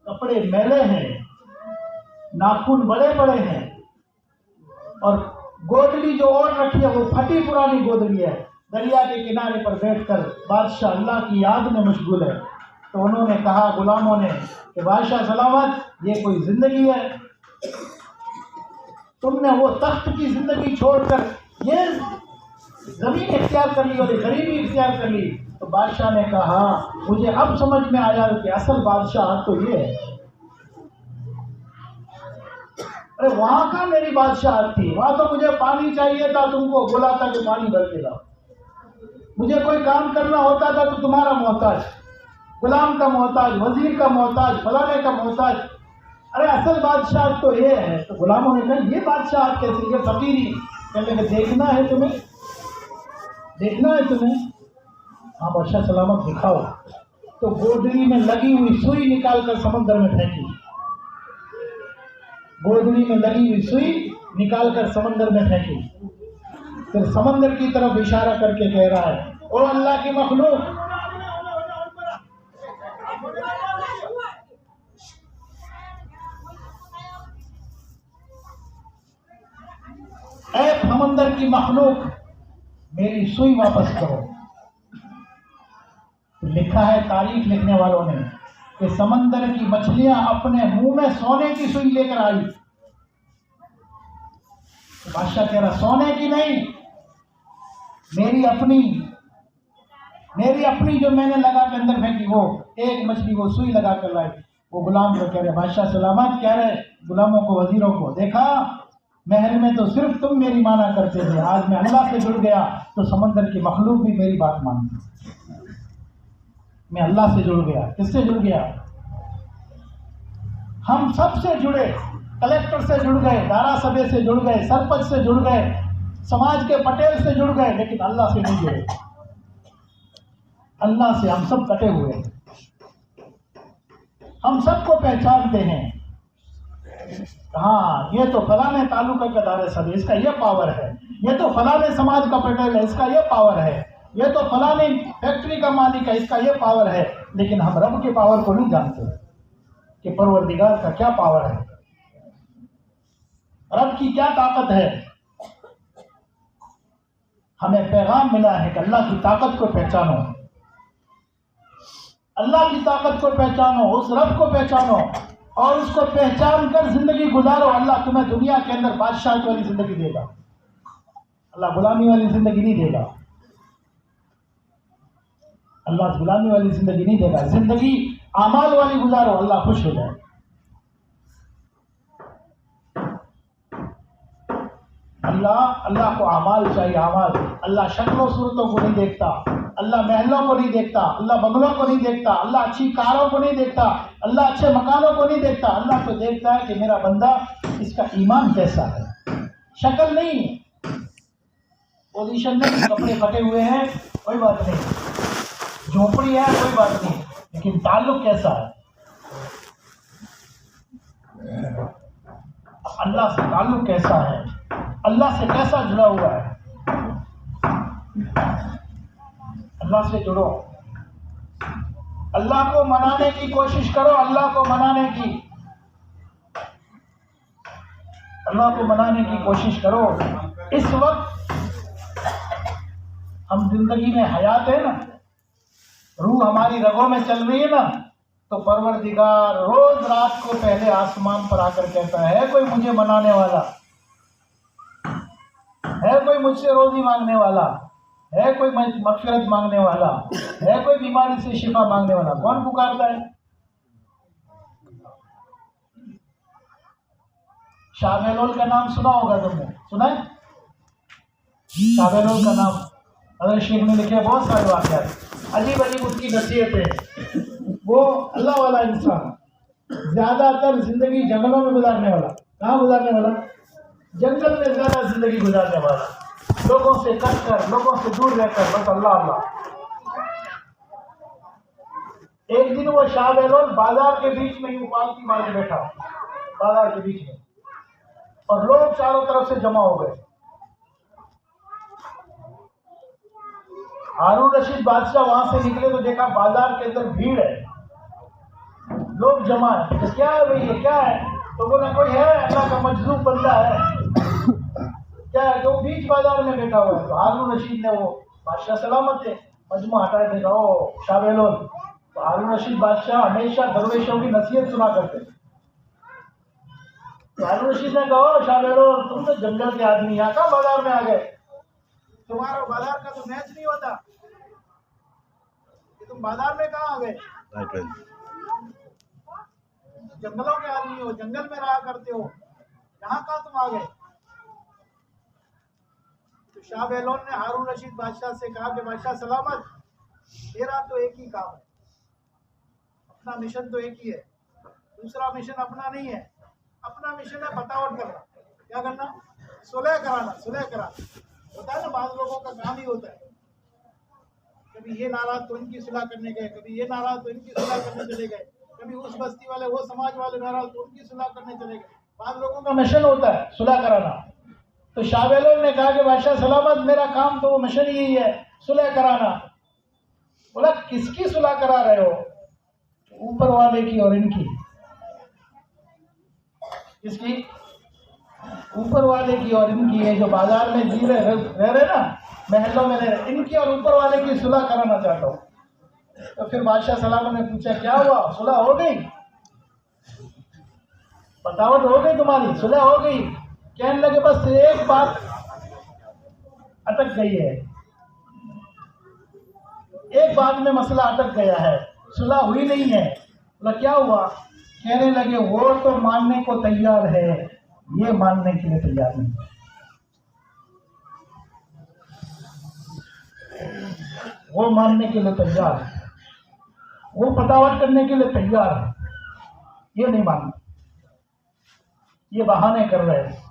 Speaker 1: کپڑے میلے ہیں، ناخن بڑے بڑے ہیں، اور گودڑی جو اوڑھ رکھی ہے وہ پھٹی پرانی گودڑی ہے۔ دریا کے کنارے پر بیٹھ کر بادشاہ اللہ کی یاد میں مشغول ہے۔ تو انہوں نے کہا، غلاموں نے، کہ بادشاہ سلامت یہ کوئی زندگی ہے؟ تم نے وہ تخت کی زندگی چھوڑ کر یہ زمین اختیار کر لی اور غریبی اختیار کر لی۔ تو بادشاہ نے کہا مجھے اب سمجھ میں آیا کہ اصل بادشاہ تو یہ ہے۔ ارے وہاں کا میری بادشاہت تھی، وہاں تو مجھے پانی چاہیے تھا، تم کو بولا تھا کہ پانی بھر کے لاؤ، مجھے کوئی کام کرنا ہوتا تھا تو تمہارا محتاج، غلام کا محتاج، وزیر کا محتاج، فلانے کا محتاج۔ ارے اصل بادشاہت تو یہ ہے۔ تو غلاموں نے کہا یہ بادشاہت کیسے، یہ فقیری؟ کہنے لگے دیکھنا ہے تمہیں، دیکھنا ہے تمہیں؟ ہاں بادشاہ سلامت دکھاؤ۔ تو گودڑی میں لگی ہوئی سوئی نکال کر سمندر میں پھینکی، گودڑی میں لگی ہوئی سوئی نکال کر سمندر میں پھینکی۔ پھر سمندر کی طرف اشارہ کر کے کہہ رہا ہے او اللہ کی مخلوق، اے سمندر کی مخلوق میری سوئی واپس کرو۔ لکھا ہے تاریخ لکھنے والوں نے کہ سمندر کی مچھلیاں اپنے منہ میں سونے کی سوئی لے کر آئی۔ بادشاہ کہہ رہا سونے کی نہیں، میری اپنی جو میں نے لگا کے اندر پھینکی، وہ ایک مچھلی وہ سوئی لگا کر لائی۔ وہ غلام کو کہہ رہے بادشاہ سلامت کہہ رہے غلاموں کو، وزیروں کو، دیکھا محل میں تو صرف تم میری مانا کرتے تھے، آج میں اللہ سے جڑ گیا تو سمندر کی مخلوق بھی میری بات مانتی، میں اللہ سے جڑ گیا۔ کس سے جڑ گیا؟ ہم سب سے جڑے، کلیکٹر سے جڑ گئے، دارا سبھے سے جڑ گئے، سرپنچ سے جڑ گئے، سماج کے پٹیل سے جڑ گئے، لیکن اللہ سے نہیں جڑے۔ اللہ سے ہم سب کٹے ہوئے ہیں، ہم سب کو پہچانتے ہیں۔ ہاں یہ تو فلاں تعلقہ کا دار سب، اس کا یہ پاور ہے، یہ تو فلاں سماج کا پٹیل ہے، اس کا یہ پاور ہے، یہ تو فلاں فیکٹری کا مالک ہے، اس کا یہ پاور ہے، لیکن ہم رب کے پاور کو نہیں جانتے کہ پروردگار کا کیا پاور ہے، رب کی کیا طاقت ہے۔ ہمیں پیغام ملا ہے کہ اللہ کی طاقت کو پہچانو، اللہ کی طاقت کو پہچانو، اس رب کو پہچانو اور اس کو پہچان کر زندگی گزارو. اللہ تمہیں دنیا کے اندر بادشاہت والی زندگی دے گا, اللہ غلامی والی زندگی نہیں دے گا. اللہ غلامی والی زندگی نہیں دے گا. زندگی اعمال والی گزارو, اللہ خوش ہو جائے. اللہ کو اعمال چاہیے, اعمال. اللہ شکل و صورتوں کو نہیں دیکھتا, اللہ محلوں کو نہیں دیکھتا, اللہ بنگلوں کو نہیں دیکھتا, اللہ اچھی کاروں کو نہیں دیکھتا, اللہ اچھے مکانوں کو نہیں دیکھتا. اللہ تو دیکھتا ہے کہ میرا بندہ اس کا ایمان کیسا ہے. شکل نہیں, پوزیشن نہیں, کپڑے پھٹے ہوئے ہیں کوئی بات نہیں, جھونپڑی ہے کوئی بات نہیں, لیکن تعلق کیسا ہے, اللہ سے تعلق کیسا ہے, اللہ سے کیسا جڑا ہوا ہے. اللہ سے جڑو, اللہ کو منانے کی کوشش کرو, اللہ کو منانے کی, اللہ کو منانے کی کوشش کرو. اس وقت ہم زندگی میں حیات ہے نا, روح ہماری رگوں میں چل رہی ہے نا, تو پروردگار روز رات کو پہلے آسمان پر آ کر کہتا ہے کوئی مجھے منانے والا ہے, کوئی مجھ سے روزی مانگنے والا ہے, کوئی مغفرت مانگنے والا ہے, کوئی بیماری سے شفا مانگنے والا. کون پکارتا ہے؟ شاہ بہلول کا نام سنا ہوگا تم نے, سنا ہے شاہ بہلول کا نام؟ حضرت شیخ نے لکھے بہت سارے واقعات, عجیب عجیب اس کی نصیحتیں. وہ اللہ والا انسان, زیادہ تر زندگی جنگلوں میں گزارنے والا. کہاں گزارنے والا؟ جنگل میں زیادہ زندگی گزارنے والا, لوگوں سے کٹ کر, لوگوں سے دور رہ کر, بس اللہ اللہ. ایک دن وہ شاہ بہلول بازار کے بیچ میں ہی پالکی مار کے بیٹھا, بازار کے بیچ میں, اور لوگ چاروں طرف سے جمع ہو گئے. ہارون رشید بادشاہ وہاں سے نکلے تو دیکھا بازار کے اندر بھیڑ ہے, لوگ جمع ہے. تو کیا ہے بھائی, یہ کیا ہے؟ تو بولا کوئی ہے اللہ کا مجذوب بندہ ہے. کیا ہے؟ تو بیچ بازار میں بیٹھا ہوا ہے. تو ہارون رشید نے, وہ بادشاہ سلامت ہے, مجموعہ ہٹائے دیکھا او شاہ بہلول. تو ہارون رشید بادشاہ ہمیشہ درویشوں کی نصیحت سنا کرتے. تو ہارون رشید نے کہا شاہ بہلول تم تو جنگل کے آدمی, یہاں کا بازار میں آ گئے, تمہارا بازار کا تو میچ نہیں ہوتا, تم بازار میں کہاں آ گئے؟ جنگلوں کے آدمی ہو, جنگل میں رہا کرتے ہو, یہاں کہاں تم آ گئے؟ تو شاہ بہلول نے ہارون رشید بادشاہ سے کہا کہ بادشاہ سلامت, میرا تو ایک ہی کام ہے, اپنا مشن تو ایک ہی ہے, دوسرا مشن اپنا نہیں ہے. اپنا مشن ہے بتاوٹ کرنا. کیا کرنا؟ صلح کرانا. صلح کرانا ہوتا ہے نا, بعض لوگوں کا کام ہی ہوتا ہے, کبھی یہ ناراض تو ان کی صلح کرنے گئے, کبھی یہ ناراض تو ان کی صلح کرنے چلے گئے, کبھی اس بستی والے وہ سماج والے ناراض تو ان کی صلح کرنے چلے گئے. بعض لوگوں کا مشن ہوتا ہے صلح کرانا. تو شاہ بہلول نے کہا کہ بادشاہ سلامت, میرا کام تو وہ مشن یہی ہے, صلح کرانا. بولا کس کی صلح کرا رہے ہو؟ اوپر والے کی اور ان کی. کس کی؟ اوپر والے کی اور ان کی. ہے جو بازار میں جی رہے نا, محلوں میں رہے, ان کی اور اوپر والے کی صلح کرانا چاہتا ہوں. تو پھر بادشاہ سلامت نے پوچھا کیا ہوا, صلح ہو گئی؟ بتاوٹ ہو گئی تمہاری, صلح ہو گئی؟ کہنے لگے بس ایک بات اٹک گئی ہے, ایک بات میں مسئلہ اٹک گیا ہے, صلح ہوئی نہیں ہے. بولا کیا ہوا؟ کہنے لگے وہ تو ماننے کو تیار ہے, یہ ماننے کے لیے تیار نہیں. وہ ماننے کے لیے تیار ہے, وہ بتاوٹ کرنے کے لیے تیار ہے, یہ نہیں ماننا, یہ بہانے کر رہے ہیں.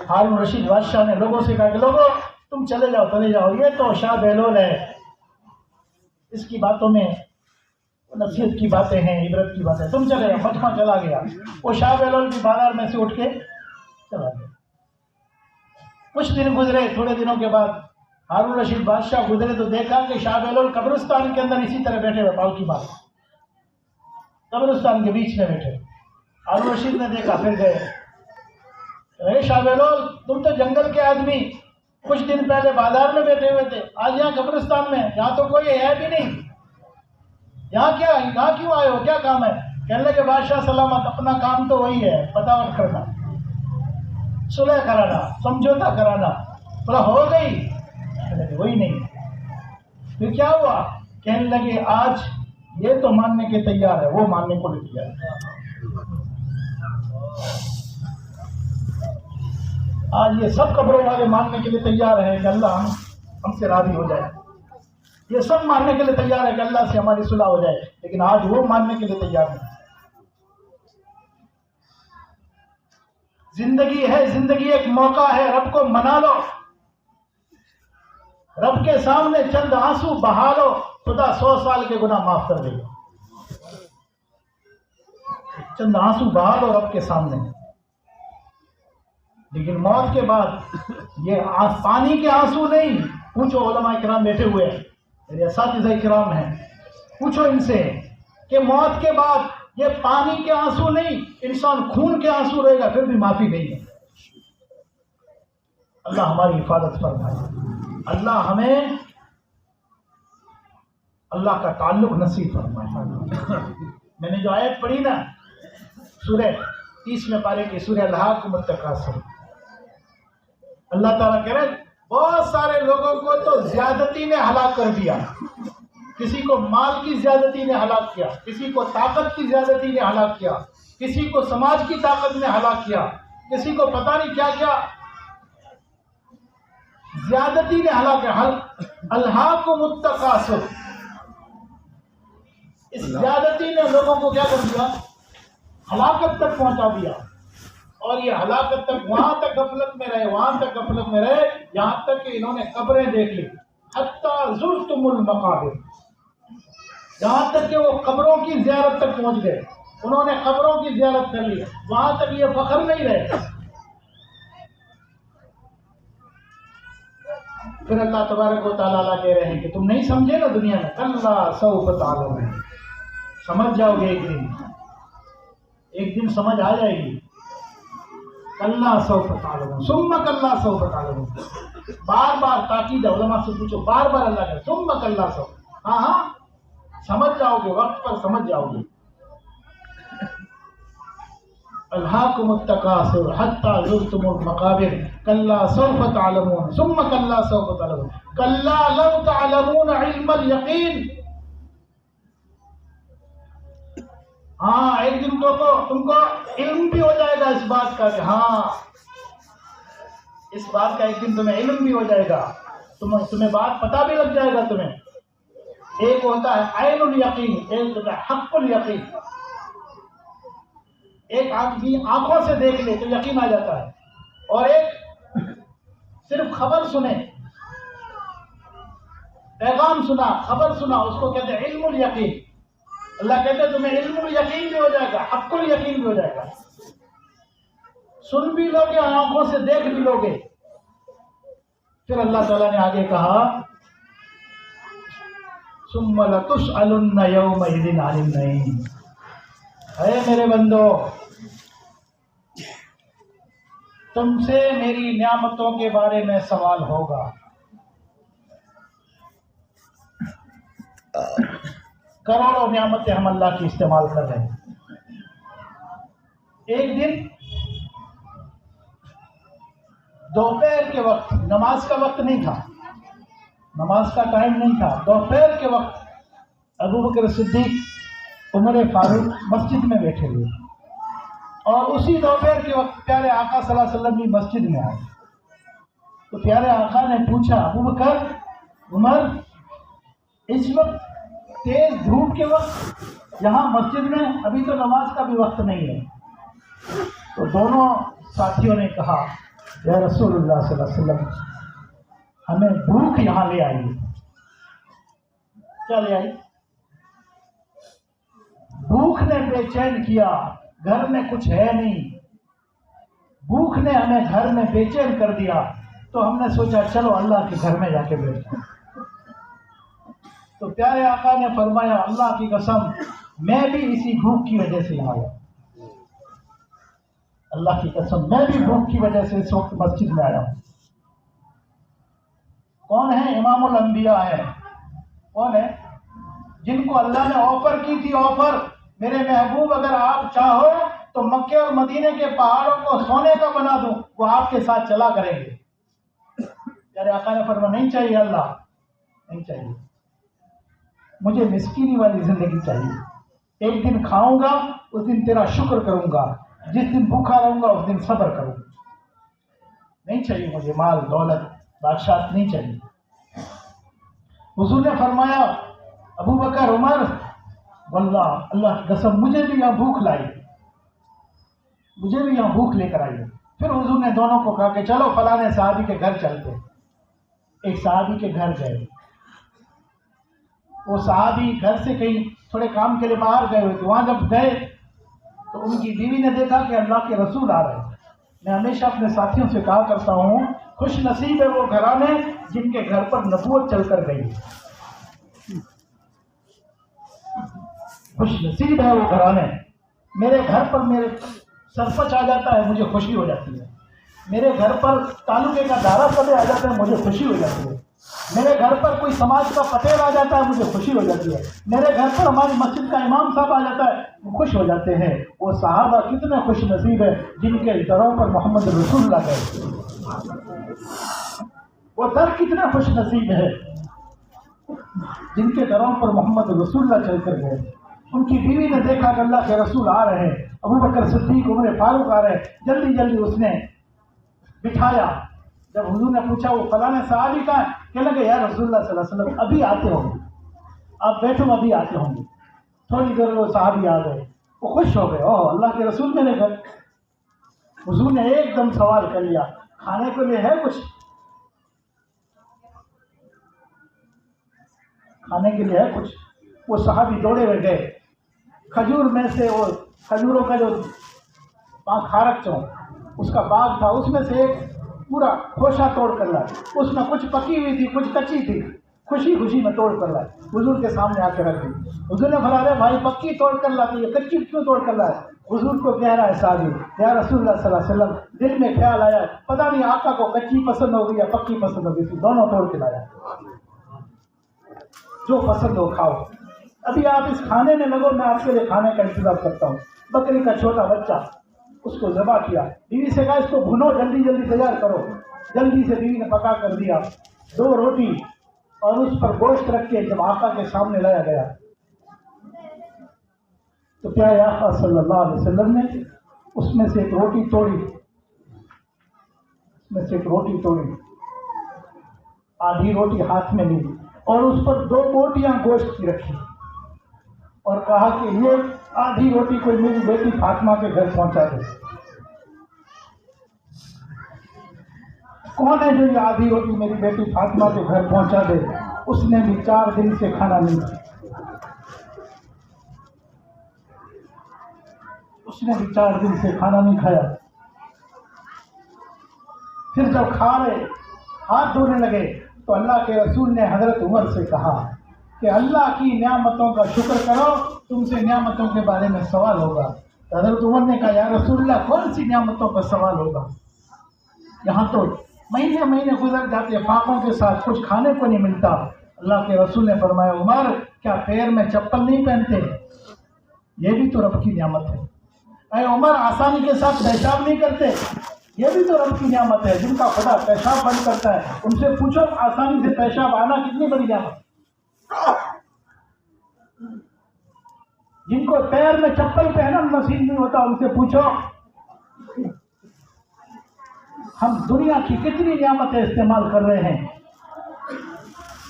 Speaker 1: ہارون رشید بادشاہ نے لوگوں سے کہا کہ لوگوں تم چلے جاؤ, یہ تو شاہ بہلول ہے, اس کی باتوں میں نصیحت کی باتیں ہیں, عبرت کی باتیں, تم چلے جاؤ. مجمع چلا گیا. وہ شاہ بہلول بھی بازار میں سے اٹھ کے چلا گیا. کچھ دن گزرے, تھوڑے دنوں کے بعد ہارون رشید بادشاہ گزرے تو دیکھا کہ شاہ بہلول قبرستان کے اندر اسی طرح بیٹھے ہوئے, پالکی بات قبرستان کے بیچ میں بیٹھے. ہارون رشید نے دیکھا, پھر گئے, اے شاہ بہلول تم تو جنگل کے آدمی, کچھ دن پہلے بازار میں بیٹھے ہوئے تھے, آج یہاں قبرستان میں, یہاں تو کوئی ہے بھی نہیں, یہاں کیوں آئے ہو، کیا کام ہے؟ کہنے لگے بادشاہ سلامت، اپنا کام تو وہی ہے، بتاوٹ کرنا، صلح کرانا، سمجھوتا کرانا۔ بولا ہو گئی؟ کہنے لگے وہی نہیں۔ پھر کیا ہوا؟ کہنے لگے آج یہ تو ماننے کے تیار ہے، وہ ماننے کو نہیں تیار ہے۔ آج یہ سب قبروں والے ماننے کے لیے تیار ہے کہ اللہ ہم سے راضی ہو جائے، یہ سب ماننے کے لیے تیار ہے کہ اللہ سے ہماری صلح ہو جائے، لیکن آج وہ ماننے کے لیے تیار نہیں۔ زندگی ہے، زندگی ایک موقع ہے، رب کو منا لو، رب کے سامنے چند آنسو بہا لو، خدا 100 سال کے گناہ معاف کر دے گا۔ چند آنسو بہا لو رب کے سامنے، لیکن موت کے بعد یہ پانی کے آنسو نہیں۔ پوچھو علماء کرام بیٹھے ہوئے ہیں، میرے اساتذہ کرام ہیں، پوچھو ان سے کہ موت کے بعد یہ پانی کے آنسو نہیں، انسان خون کے آنسو رہے گا، پھر بھی معافی نہیں ہے۔ اللہ ہماری حفاظت فرمائے، اللہ ہمیں اللہ کا تعلق نصیب فرمائے۔ میں نے جو آیت پڑھی نا سورہ 30 پارے کی، سورہ الحاقم التکاثر، اللہ تعالیٰ کہہ رہے ہیں بہت سارے لوگوں کو تو زیادتی نے ہلاک کر دیا، کسی کو مال کی زیادتی نے ہلاک کیا، کسی کو طاقت کی زیادتی نے ہلاک کیا، کسی کو سماج کی طاقت نے ہلاک کیا، کسی کو پتہ نہیں کیا کیا زیادتی نے ہلاک کیا۔ الہاکم التکاثر، اس زیادتی نے لوگوں کو کیا کر دیا؟ ہلاکت تک پہنچا دیا۔ اور یہ ہلاکت تک وہاں تک غفلت میں رہے، وہاں تک غفلت میں رہے، یہاں تک کہ انہوں نے قبریں دیکھ لی، حتی زرتم المقابر، یہاں تک کہ وہ قبروں کی زیارت تک پہنچ گئے، انہوں نے قبروں کی زیارت کر لی، وہاں تک یہ فخر نہیں رہے۔ پھر اللہ تبارک و تعالیٰ کہہ رہے ہیں کہ تم نہیں سمجھے نا دنیا میں، کلا سوف تعلمون، سمجھ جاؤ گے ایک دن سمجھ آ جائے گی۔ کلا سوف تعلمون ثم کلا سوف تعلمون، بار بار تاکید علماء سے پوچھو، بار بار اللہ کہے ثم کلا سوف، ہاں سمجھ جاؤ گے، وقت پر سمجھ جاؤ گے۔ الہاکم التکاثر حتی زرتم المقابر کلا سوف تعلمون ثم کلا سوف تعلمون کلا لو تعلمون علم الیقین۔ ہاں ایک دن تم کو علم بھی ہو جائے گا اس بات کا کہ ہاں، اس بات کا ایک دن تمہیں علم بھی ہو جائے گا، تمہیں بات پتہ بھی لگ جائے گا تمہیں۔ ایک ہوتا ہے عین الیقین، ایک ہوتا ہے حق الیقین۔ ایک آدمی آنکھوں سے دیکھ لے تو یقین آ جاتا ہے، اور ایک صرف خبر سنے، پیغام سنا، خبر سنا، اس کو کہتے ہیں علم الیقین۔ اللہ کہتے ہیں تمہیں علم الیقین بھی ہو جائے گا، حق الیقین بھی ہو جائے گا، سن بھی لوگے، آنکھوں سے دیکھ بھی لوگے۔ پھر اللہ تعالیٰ نے آگے کہا ثم لتسألن یومئذ عن النعیم۔ اے میرے بندو، تم سے میری نعمتوں کے بارے میں سوال ہوگا۔ کروڑوں نعمتیں ہم اللہ کی استعمال کر رہے ہیں۔ ایک دن دوپہر کے وقت، نماز کا وقت نہیں تھا، نماز کا ٹائم نہیں تھا، دوپہر کے وقت ابوبکر صدیق، عمر فاروق مسجد میں بیٹھے ہوئے، اور اسی دوپہر کے وقت پیارے آقا صلی اللہ علیہ وسلم بھی مسجد میں آئے۔ تو پیارے آقا نے پوچھا ابوبکر، عمر، اس وقت تیز دھوپ کے وقت یہاں مسجد میں، ابھی تو نماز کا بھی وقت نہیں ہے۔ تو دونوں ساتھیوں نے کہا یا رسول اللہ صلی اللہ علیہ وسلم، ہمیں بھوک یہاں لے آئی۔ کیا لے آئی؟ بھوک نے بے چین کیا، گھر میں کچھ ہے نہیں، بھوک نے ہمیں گھر میں بے چین کر دیا، تو ہم نے سوچا چلو اللہ کے گھر میں جا کے بیٹھتے ہیں۔ تو پیارے آقا نے فرمایا اللہ کی قسم، میں بھی اسی بھوک کی وجہ سے یہاں آیا، اللہ کی قسم میں بھی بھوک کی وجہ سے اس وقت مسجد میں آیا ہوں۔ کون ہے؟ امام الانبیاء ہے۔ کون ہے؟ جن کو اللہ نے آفر کی تھی آفر، میرے محبوب اگر آپ چاہو تو مکے اور مدینے کے پہاڑوں کو سونے کا بنا دوں، وہ آپ کے ساتھ چلا کریں گے۔ میرے آقا نے فرمایا نہیں چاہیے اللہ، نہیں چاہیے، مجھے مسکینی والی زندگی چاہیے۔ ایک دن کھاؤں گا اس دن تیرا شکر کروں گا، جس دن بھوکا رہوں گا اس دن صبر کروں گا۔ نہیں چاہیے مجھے مال دولت بادشاہت، نہیں چاہیے۔ حضور نے فرمایا ابو بکر عمر، واللہ اللہ کی قسم مجھے بھی یہاں بھوک لائی، مجھے بھی یہاں بھوک لے کر آئی۔ پھر حضور نے دونوں کو کہا کہ چلو فلاں صحابی کے گھر چلتے۔ ایک صحابی کے گھر گئے، وہ صحابی گھر سے کہیں تھوڑے کام کے لیے باہر گئے ہوئے تھے، وہاں جب گئے تو ان کی بیوی نے دیکھا کہ اللہ کے رسول آ رہے ہیں۔ میں ہمیشہ اپنے ساتھیوں سے کہا کرتا ہوں، خوش نصیب ہے وہ گھرانے جن کے گھر پر نبوت چل کر گئی، خوش نصیب ہے وہ گھرانے۔ میرے گھر پر میرے سرپنچ آ جاتا ہے مجھے خوشی ہو جاتی ہے، میرے گھر پر تعلقے کا دارا صدر آ جاتا ہے مجھے خوشی ہو جاتی ہے، میرے گھر پر کوئی سماج کا فقیر آ جاتا ہے مجھے خوشی ہو جاتی ہے، میرے گھر پر ہماری مسجد کا امام صاحب آ جاتا ہے وہ خوش ہو جاتے ہیں۔ وہ صحابہ کتنے خوش نصیب ہے جن کے دروں پر محمد رسول اللہ گئے، وہ در کتنے خوش نصیب ہے جن کے دروں پر محمد رسول اللہ چل کر گئے۔ ان کی بیوی نے دیکھا کہ اللہ کے رسول آ رہے ہیں، ابو بکر صدیق عمر فاروق آ رہے ہیں، جلدی جلدی اس نے بٹھایا۔ جب حضور نے پوچھا وہ فلاں صحابی کا ہے، کہنے لگے یا رسول اللہ صلی اللہ علیہ وسلم ابھی آتے ہوں گے، آپ بیٹھو ابھی آتے ہوں گے۔ تھوڑی دیر وہ صحابی آ گئے، وہ خوش ہو گئے، اوہ اللہ کے رسول میرے گھر۔ حضور نے ایک دم سوال کر لیا، کھانے کے لیے ہے کچھ؟ کھانے کے لیے ہے کچھ؟ وہ صحابی دوڑے ہوئے گئے، کھجور میں سے وہ کھجوروں کا جو کھارک اس کا باغ تھا، اس میں سے ایک پورا خوشہ توڑ کر لائے، اس میں کچھ پکی ہوئی تھی کچھ کچی تھی، خوشی خوشی میں توڑ کر لائے، حضور کے سامنے آ کے رکھ دی۔ حضور نے فرمایا بھائی پکی توڑ کر لاتی ہے، کچی کیوں توڑ کر لائے؟ حضور کو کہہ رہا ہے صحابی یا رسول اللہ صلی اللہ علیہ وسلم دل میں خیال آیا پتہ نہیں آقا کو کچی پسند ہوگی یا پکی پسند ہوگی، دونوں توڑ کے لایا، جو پسند ہو کھاؤ۔ ابھی آپ اس کھانے میں لگو، میں آپ کے لیے کھانے کا انتظام کرتا ہوں۔ بکری کا چھوٹا بچہ اس کو ذبح کیا، بیوی سے کہا اس کو بھنو، جلدی جلدی تیار کرو۔ جلدی سے بیوی نے پکا کر دیا، 2 روٹی اور اس پر گوشت رکھ کے جب آقا کے سامنے لایا گیا تو پیارے آقا صلی اللہ علیہ وسلم نے اس میں سے ایک روٹی توڑی، آدھی روٹی ہاتھ میں لی اور اس پر 2 بوٹیاں گوشت کی رکھی اور کہا کہ یہ آدھی روٹی کوئی میری بیٹی فاطمہ کے گھر پہنچا دے۔ کون ہے جو یہ آدھی روٹی میری بیٹی فاطمہ کے گھر پہنچا دے؟ اس نے بھی 4 دن سے کھانا نہیں کھایا، اس نے بھی 4 دن سے کھانا نہیں کھایا۔ پھر جب کھا رہے ہاتھ دھونے لگے تو اللہ کے رسول نے حضرت عمر سے کہا کہ اللہ کی نعمتوں کا شکر کرو، تم سے نعمتوں کے بارے میں سوال ہوگا۔ حضرت عمر نے کہا یا رسول اللہ کون سی نعمتوں کا سوال ہوگا؟ یہاں تو مہینے مہینے گزر جاتے فاقوں کے ساتھ، کچھ کھانے کو نہیں ملتا۔ اللہ کے رسول نے فرمایا عمر کیا پیر میں چپل نہیں پہنتے؟ یہ بھی تو رب کی نعمت ہے۔ اے عمر آسانی کے ساتھ پیشاب نہیں کرتے؟ یہ بھی تو رب کی نعمت ہے۔ جن کا خدا پیشاب بند کرتا ہے ان سے پوچھو آسانی سے پیشاب آنا کتنی بڑی نعمت۔ جن کو پیر میں چپل پہننا نصیب نہیں ہوتا ان سے پوچھو ہم دنیا کی کتنی نعمتیں استعمال کر رہے ہیں،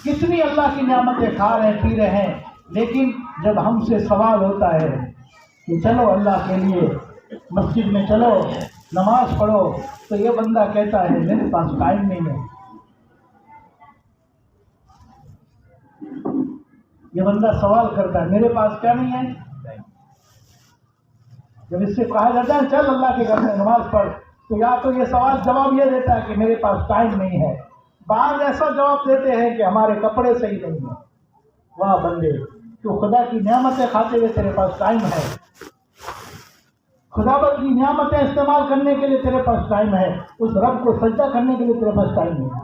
Speaker 1: کتنی اللہ کی نعمتیں کھا رہے ہیں پی رہے ہیں، لیکن جب ہم سے سوال ہوتا ہے کہ چلو اللہ کے لیے مسجد میں چلو نماز پڑھو تو یہ بندہ کہتا ہے میرے پاس ٹائم نہیں ہے۔ یہ بندہ سوال کرتا ہے میرے پاس کیا نہیں ہے؟ جب اس سے کہا جاتا ہے چل اللہ کے گھر میں نماز پڑھ تو یا تو یہ سوال جواب یہ دیتا ہے کہ میرے پاس ٹائم نہیں ہے، بعض ایسا جواب دیتے ہیں کہ ہمارے کپڑے صحیح نہیں ہیں۔ واہ بندے تو خدا کی نعمتیں کھاتے ہوئے تیرے پاس ٹائم ہے، خدا بند کی نعمتیں استعمال کرنے کے لیے تیرے پاس ٹائم ہے، اس رب کو سجدہ کرنے کے لیے تیرے پاس ٹائم نہیں ہے۔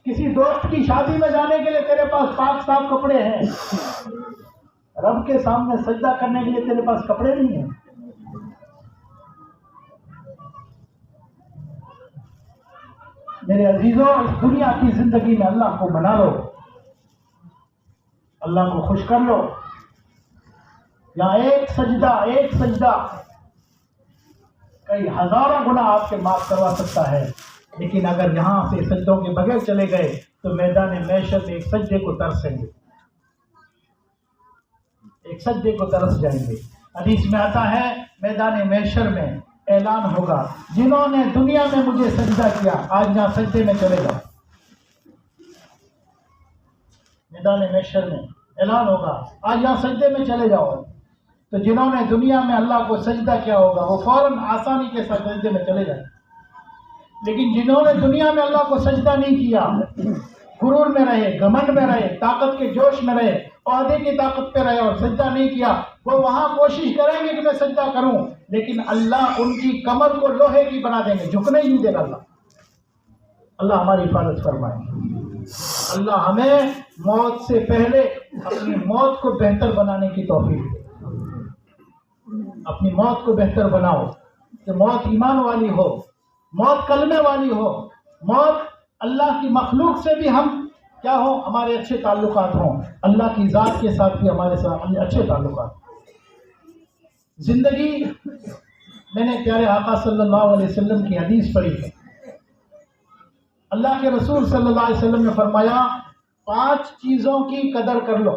Speaker 1: کسی دوست کی شادی میں جانے کے لیے تیرے پاس پاک صاف کپڑے ہیں، رب کے سامنے سجدہ کرنے کے لیے تیرے پاس کپڑے نہیں ہیں۔ میرے عزیزوں، اس دنیا کی زندگی میں اللہ کو منا لو، اللہ کو خوش کر لو۔ یہاں ایک سجدہ کئی ہزاروں گنا آپ کے معاف کروا سکتا ہے، لیکن اگر یہاں سے سجدوں کے بغیر چلے گئے تو میدان محشر میں ایک سجدے کو ترسیں گے، ایک سجدے کو ترس جائیں گے۔ حدیث میں آتا ہے میدان محشر میں اعلان ہوگا، جنہوں نے دنیا میں مجھے سجدہ کیا آج یہاں سجدے میں چلے جاؤ۔ میدان محشر میں اعلان ہوگا، آج یہاں سجدے میں چلے جاؤ۔ تو جنہوں نے دنیا میں اللہ کو سجدہ کیا ہوگا وہ فوراً آسانی کے ساتھ سجدے میں چلے جائیں۔ لیکن جنہوں نے دنیا میں اللہ کو سجدہ نہیں کیا، غرور میں رہے، گھمنڈ میں رہے، طاقت کے جوش میں رہے، عہدے کی طاقت پہ رہے اور سجدہ نہیں کیا، وہ وہاں کوشش کریں گے کہ میں سجدہ کروں، لیکن اللہ ان کی کمر کو لوہے کی بنا دیں گے، جھکنے ہی نہیں دے گا اللہ ہماری حفاظت فرمائے۔ اللہ ہمیں موت سے پہلے اپنی موت کو بہتر بنانے کی توفیق دے۔ اپنی موت کو بہتر بناؤ کہ موت ایمان والی ہو، موت کلمے والی ہو، موت اللہ کی مخلوق سے بھی ہم کیا ہو، ہمارے اچھے تعلقات ہوں، اللہ کی ذات کے ساتھ بھی ہمارے ساتھ اچھے تعلقات۔ زندگی، میں نے پیارے آقا صلی اللہ علیہ وسلم کی حدیث پڑھی ہے، اللہ کے رسول صلی اللہ علیہ وسلم نے فرمایا 5 چیزوں کی قدر کر لو۔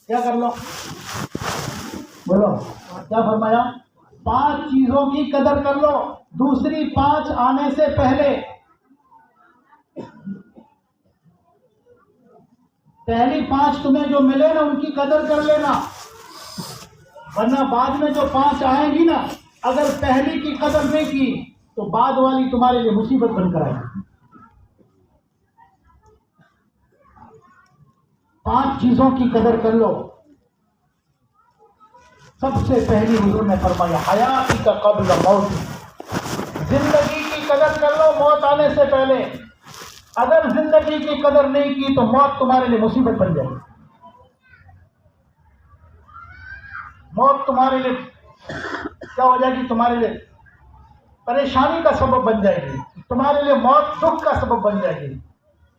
Speaker 1: کیا کر لو؟ بولو کیا فرمایا؟ 5 چیزوں کی قدر کر لو، دوسری 5 آنے سے پہلے۔ پہلی 5 تمہیں جو ملے نا ان کی قدر کر لینا، ورنہ بعد میں جو 5 آئیں گی نا، اگر پہلی کی قدر نہیں کی تو بعد والی تمہارے لیے مصیبت بن کر آئے گی۔ 5 چیزوں کی قدر کر لو۔ سب سے پہلی حضور نے فرمایا حیاتی کا قبل موت، زندگی کی قدر کر لو موت آنے سے پہلے۔ اگر زندگی کی قدر نہیں کی تو موت تمہارے لیے مصیبت بن جائے گی، موت تمہارے لیے کیا ہو جائے گی، تمہارے لیے پریشانی کا سبب بن جائے گی، تمہارے لیے موت دکھ کا سبب بن جائے گی۔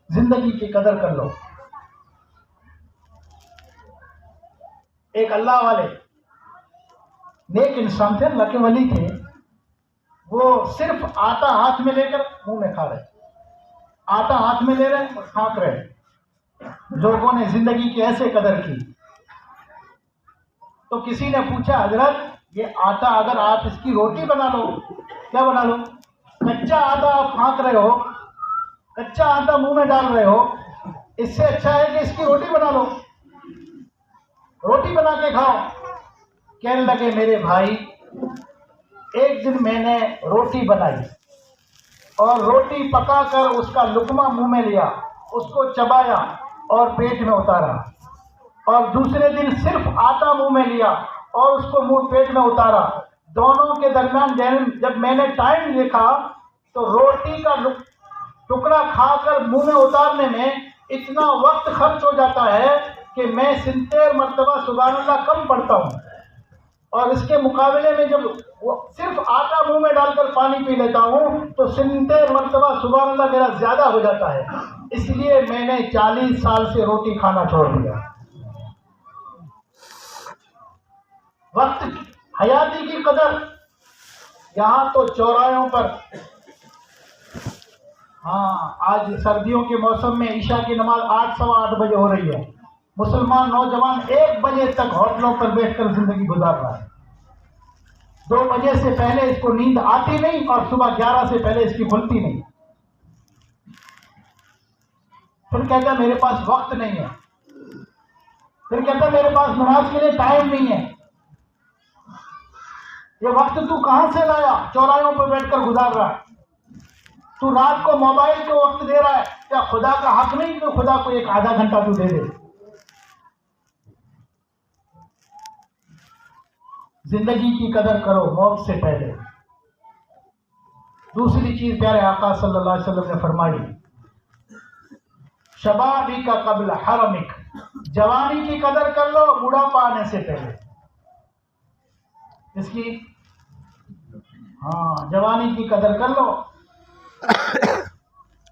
Speaker 1: زندگی کی قدر کر لو۔ ایک اللہ والے نیک انسان تھے، اللہ کے ولی تھے، وہ صرف آٹا ہاتھ میں لے کر منہ میں کھا رہے، آٹا ہاتھ میں لے رہے اور کھانک رہے۔ لوگوں نے زندگی کی ایسے قدر کی تو کسی نے پوچھا حضرت یہ آٹا اگر آپ اس کی روٹی بنا لو، کیا بنا لو، کچا آٹا آپ کھانک رہے ہو، کچا آٹا منہ میں ڈال رہے ہو، اس سے اچھا ہے کہ اس کی روٹی بنا لو، روٹی بنا کے کھاؤ۔ کہنے لگے میرے بھائی، ایک دن میں نے روٹی بنائی اور روٹی پکا کر اس کا لقمہ منہ میں لیا، اس کو چبایا اور پیٹ میں اتارا، اور دوسرے دن صرف آٹا منہ میں لیا اور اس کو منہ پیٹ میں اتارا۔ دونوں کے درمیان جب میں نے ٹائم دیکھا تو روٹی کا ٹکڑا کھا کر منہ میں اتارنے میں اتنا وقت خرچ ہو جاتا ہے کہ میں 70 مرتبہ سبحان اللہ کم پڑھتا ہوں، اور اس کے مقابلے میں جب صرف آٹا منہ میں ڈال کر پانی پی لیتا ہوں تو 70 مرتبہ سبحان اللہ میرا زیادہ ہو جاتا ہے۔ اس لیے میں نے 40 سال سے روٹی کھانا چھوڑ دیا۔ وقت، حیاتی کی قدر۔ یہاں تو چوراہوں پر، آج سردیوں کے موسم میں عشاء کی نماز 8 سوا 8 بجے ہو رہی ہے، مسلمان نوجوان 1 بجے تک ہوٹلوں پر بیٹھ کر زندگی گزار رہا ہے۔ 2 بجے سے پہلے اس کو نیند آتی نہیں اور صبح 11 سے پہلے اس کی کھلتی نہیں۔ پھر کہتا ہے میرے پاس وقت نہیں ہے، پھر کہتا ہے میرے پاس نماز کے لیے ٹائم نہیں ہے۔ یہ وقت تو کہاں سے لایا؟ چوراہوں پر بیٹھ کر گزار رہا ہے۔ تو رات کو موبائل کو وقت دے رہا ہے، کیا خدا کا حق نہیں کہ خدا کو 1 آدھا گھنٹہ تو دے دے؟ زندگی کی قدر کرو موت سے پہلے۔ دوسری چیز پیارے آقا صلی اللہ علیہ وسلم نے فرمائی شبابی کا قبل حرمک، جوانی کی قدر کر لو بڑھاپا آنے سے پہلے. اس کی جوانی کی قدر کر لو.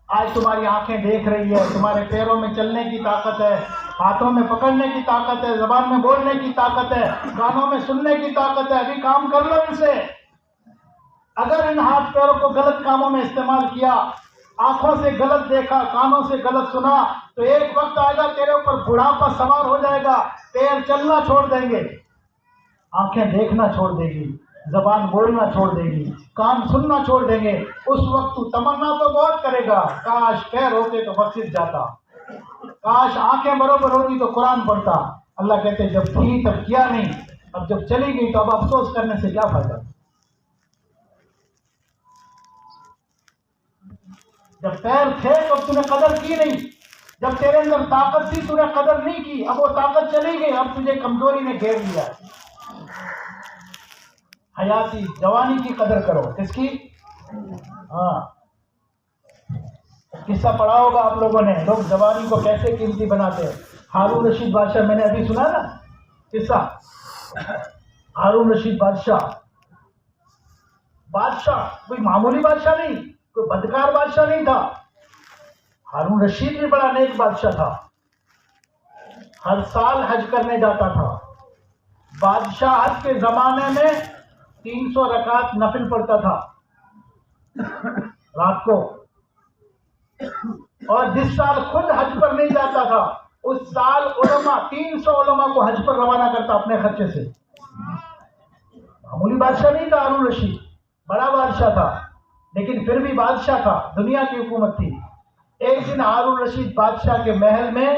Speaker 1: آج تمہاری آنکھیں دیکھ رہی ہے، تمہارے پیروں میں چلنے کی طاقت ہے، ہاتھوں میں پکڑنے کی طاقت ہے، زبان میں بولنے کی طاقت ہے، کانوں میں سننے کی طاقت ہے. ابھی کام کر لو ان سے. اگر ان ہاتھ پیروں کو غلط کاموں میں استعمال کیا، آنکھوں سے غلط دیکھا، کانوں سے غلط سنا، تو ایک وقت آئے گا تیرے اوپر بڑھاپا سوار ہو جائے گا. پیر چلنا چھوڑ دیں گے، آنکھیں دیکھنا چھوڑ دے گی، زبان بولنا چھوڑ دے گی، کان سننا چھوڑ دیں گے. اس وقت تو تمنا تو بہت کرے گا، کاش پیر ہوتے تو مسجد جاتا، کاش آنکھیں برابر ہوتی تو قرآن پڑھتا. اللہ کہتے جب تھی تب کیا نہیں، اب جب چلی گئی تو اب افسوس کرنے سے کیا فائدہ. جب پیر تھے تو تم نے قدر کی نہیں، جب تیرے اندر طاقت تھی تو نے قدر نہیں کی، اب وہ طاقت چلی گئی، اب تجھے کمزوری نے گھیر لیا. حیاتی جوانی کی قدر کرو. کس کی؟ قصہ پڑھا ہوگا آپ لوگوں نے، لوگ جوانی کو کیسے قیمتی بناتے ہیں. ہارون رشید بادشاہ، میں نے ابھی سنا نا قصہ. ہارون رشید بادشاہ کوئی معمولی بادشاہ نہیں، کوئی بدکار بادشاہ نہیں تھا. ہارون رشید بھی بڑا نیک بادشاہ تھا، ہر سال حج کرنے جاتا تھا. بادشاہت کے زمانے میں 300 رکعت نفل پڑھتا تھا رات کو. اور جس سال خود حج پر نہیں جاتا تھا اس سال علماء 300 علماء کو حج پر روانہ کرتا اپنے خرچے سے. معمولی بادشاہ نہیں تھا ہارون رشید، بڑا بادشاہ تھا، لیکن پھر بھی بادشاہ تھا، دنیا کی حکومت تھی. ایک دن ہارون رشید بادشاہ کے محل میں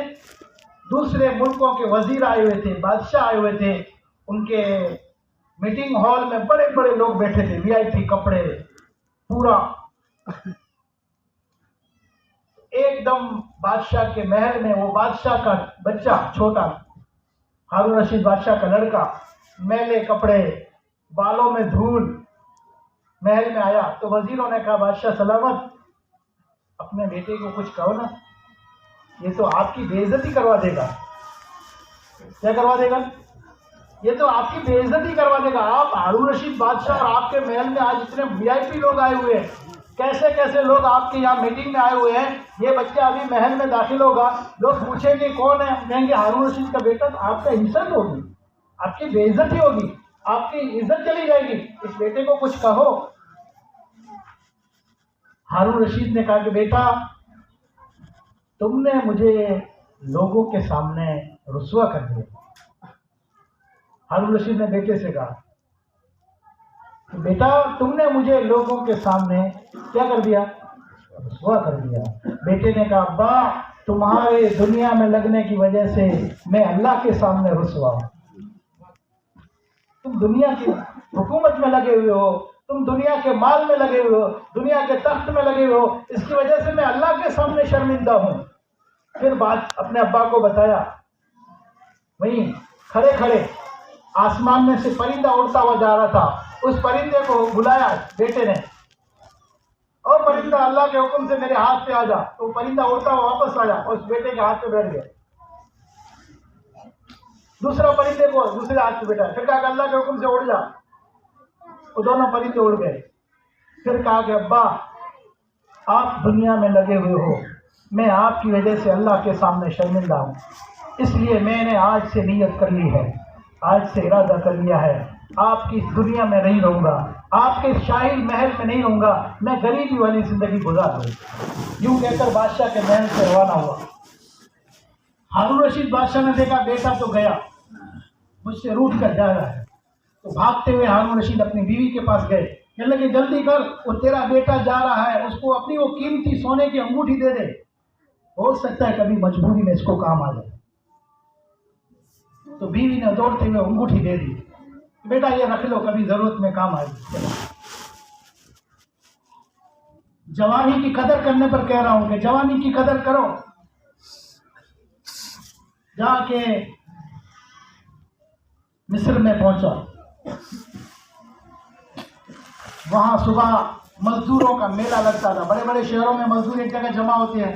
Speaker 1: دوسرے ملکوں کے وزیر آئے ہوئے تھے، بادشاہ آئے ہوئے تھے. ان کے میٹنگ ہال میں بڑے بڑے لوگ بیٹھے تھے، وی آئی پی کپڑے پورا. ایک دم بادشاہ کے محل میں وہ بادشاہ کا بچہ چھوٹا، ہارون رشید بادشاہ کا لڑکا، میلے کپڑے، بالوں میں دھول، محل میں آیا. تو وزیروں نے کہا بادشاہ سلامت، اپنے بیٹے کو کچھ کہو نا، یہ تو آپ کی بے عزتی کروا دے گا. کیا کروا دے گا؟ یہ تو آپ کی بے عزتی کروا دے گا. آپ ہارون رشید بادشاہ اور آپ کے محل میں آج اتنے وی آئی پی لوگ آئے ہوئے ہیں، کیسے کیسے لوگ آپ کے یہاں میٹنگ میں آئے ہوئے ہیں. یہ بچہ ابھی محل میں داخل ہوگا، لوگ پوچھیں گے کون ہے، کہیں گے ہارون رشید کا بیٹا. تو آپ کا انسلٹ ہوگی، آپ کی بے عزتی ہوگی، آپ کی عزت چلی جائے گی. اس بیٹے کو کچھ کہو. ہارون رشید نے کہا کہ بیٹا تم نے مجھے لوگوں کے سامنے رسوا کر دیا. ہارون رشید نے بیٹے سے کہا بیٹا تم نے مجھے لوگوں کے سامنے کیا کر دیا؟ رسوا کر دیا. بیٹے نے کہا ابا تمہارے دنیا میں لگنے کی وجہ سے میں اللہ کے سامنے رسوا ہوں. تم دنیا کی حکومت میں لگے ہوئے ہو، تم دنیا کے مال میں لگے ہوئے ہو، دنیا کے تخت میں لگے ہوئے ہو، اس کی وجہ سے میں اللہ کے سامنے شرمندہ ہوں. پھر بات اپنے ابا کو بتایا. وہیں کھڑے کھڑے آسمان میں سے پرندہ اڑتا ہوا جا رہا تھا، اس پرندے کو بلایا بیٹے نے، اور پرندہ اللہ کے حکم سے میرے ہاتھ پہ آ جا. تو پرندہ اڑتا ہوا واپس آیا اور اس بیٹے کے ہاتھ پہ بیٹھ گیا. دوسرا پرندے کو دوسرے ہاتھ پہ بیٹھا، پھر کہا کہ اللہ کے حکم سے اڑ جا. وہ دونوں پرندے اڑ گئے. پھر کہا کہ ابا آپ دنیا میں لگے ہوئے ہو، میں آپ کی وجہ سے اللہ کے سامنے شرمندہ ہوں، اس لیے میں نے آج سے نیت کر لی ہے، آج سے ارادہ کر لیا ہے آپ کی دنیا میں نہیں رہوں گا، آپ کے شاہی محل میں نہیں رہوں گا، میں غریبی والی زندگی گزار دوں. یوں کہہ کر بادشاہ کے محل سے روانہ ہوا. ہارون رشید بادشاہ نے دیکھا بیٹا تو گیا، مجھ سے روٹھ کر جا رہا ہے. تو بھاگتے ہوئے ہارون رشید اپنی بیوی کے پاس گئے، کہنے لگے جلدی کر، وہ تیرا بیٹا جا رہا ہے، اس کو اپنی وہ قیمتی سونے کی انگوٹھی دے دے، ہو سکتا ہے کبھی مجبوری میں اس کو کام آ جائے. تو بیوی نے دوڑتے ہوئے انگوٹھی دے دی، بیٹا یہ رکھ لو، کبھی ضرورت میں کام آئے گی. جوانی کی قدر کرنے پر کہہ رہا ہوں کہ جوانی کی قدر کرو. جا کے مصر میں پہنچا، وہاں صبح مزدوروں کا میلہ لگتا تھا. بڑے بڑے شہروں میں مزدور ایک جگہ جمع ہوتے ہیں،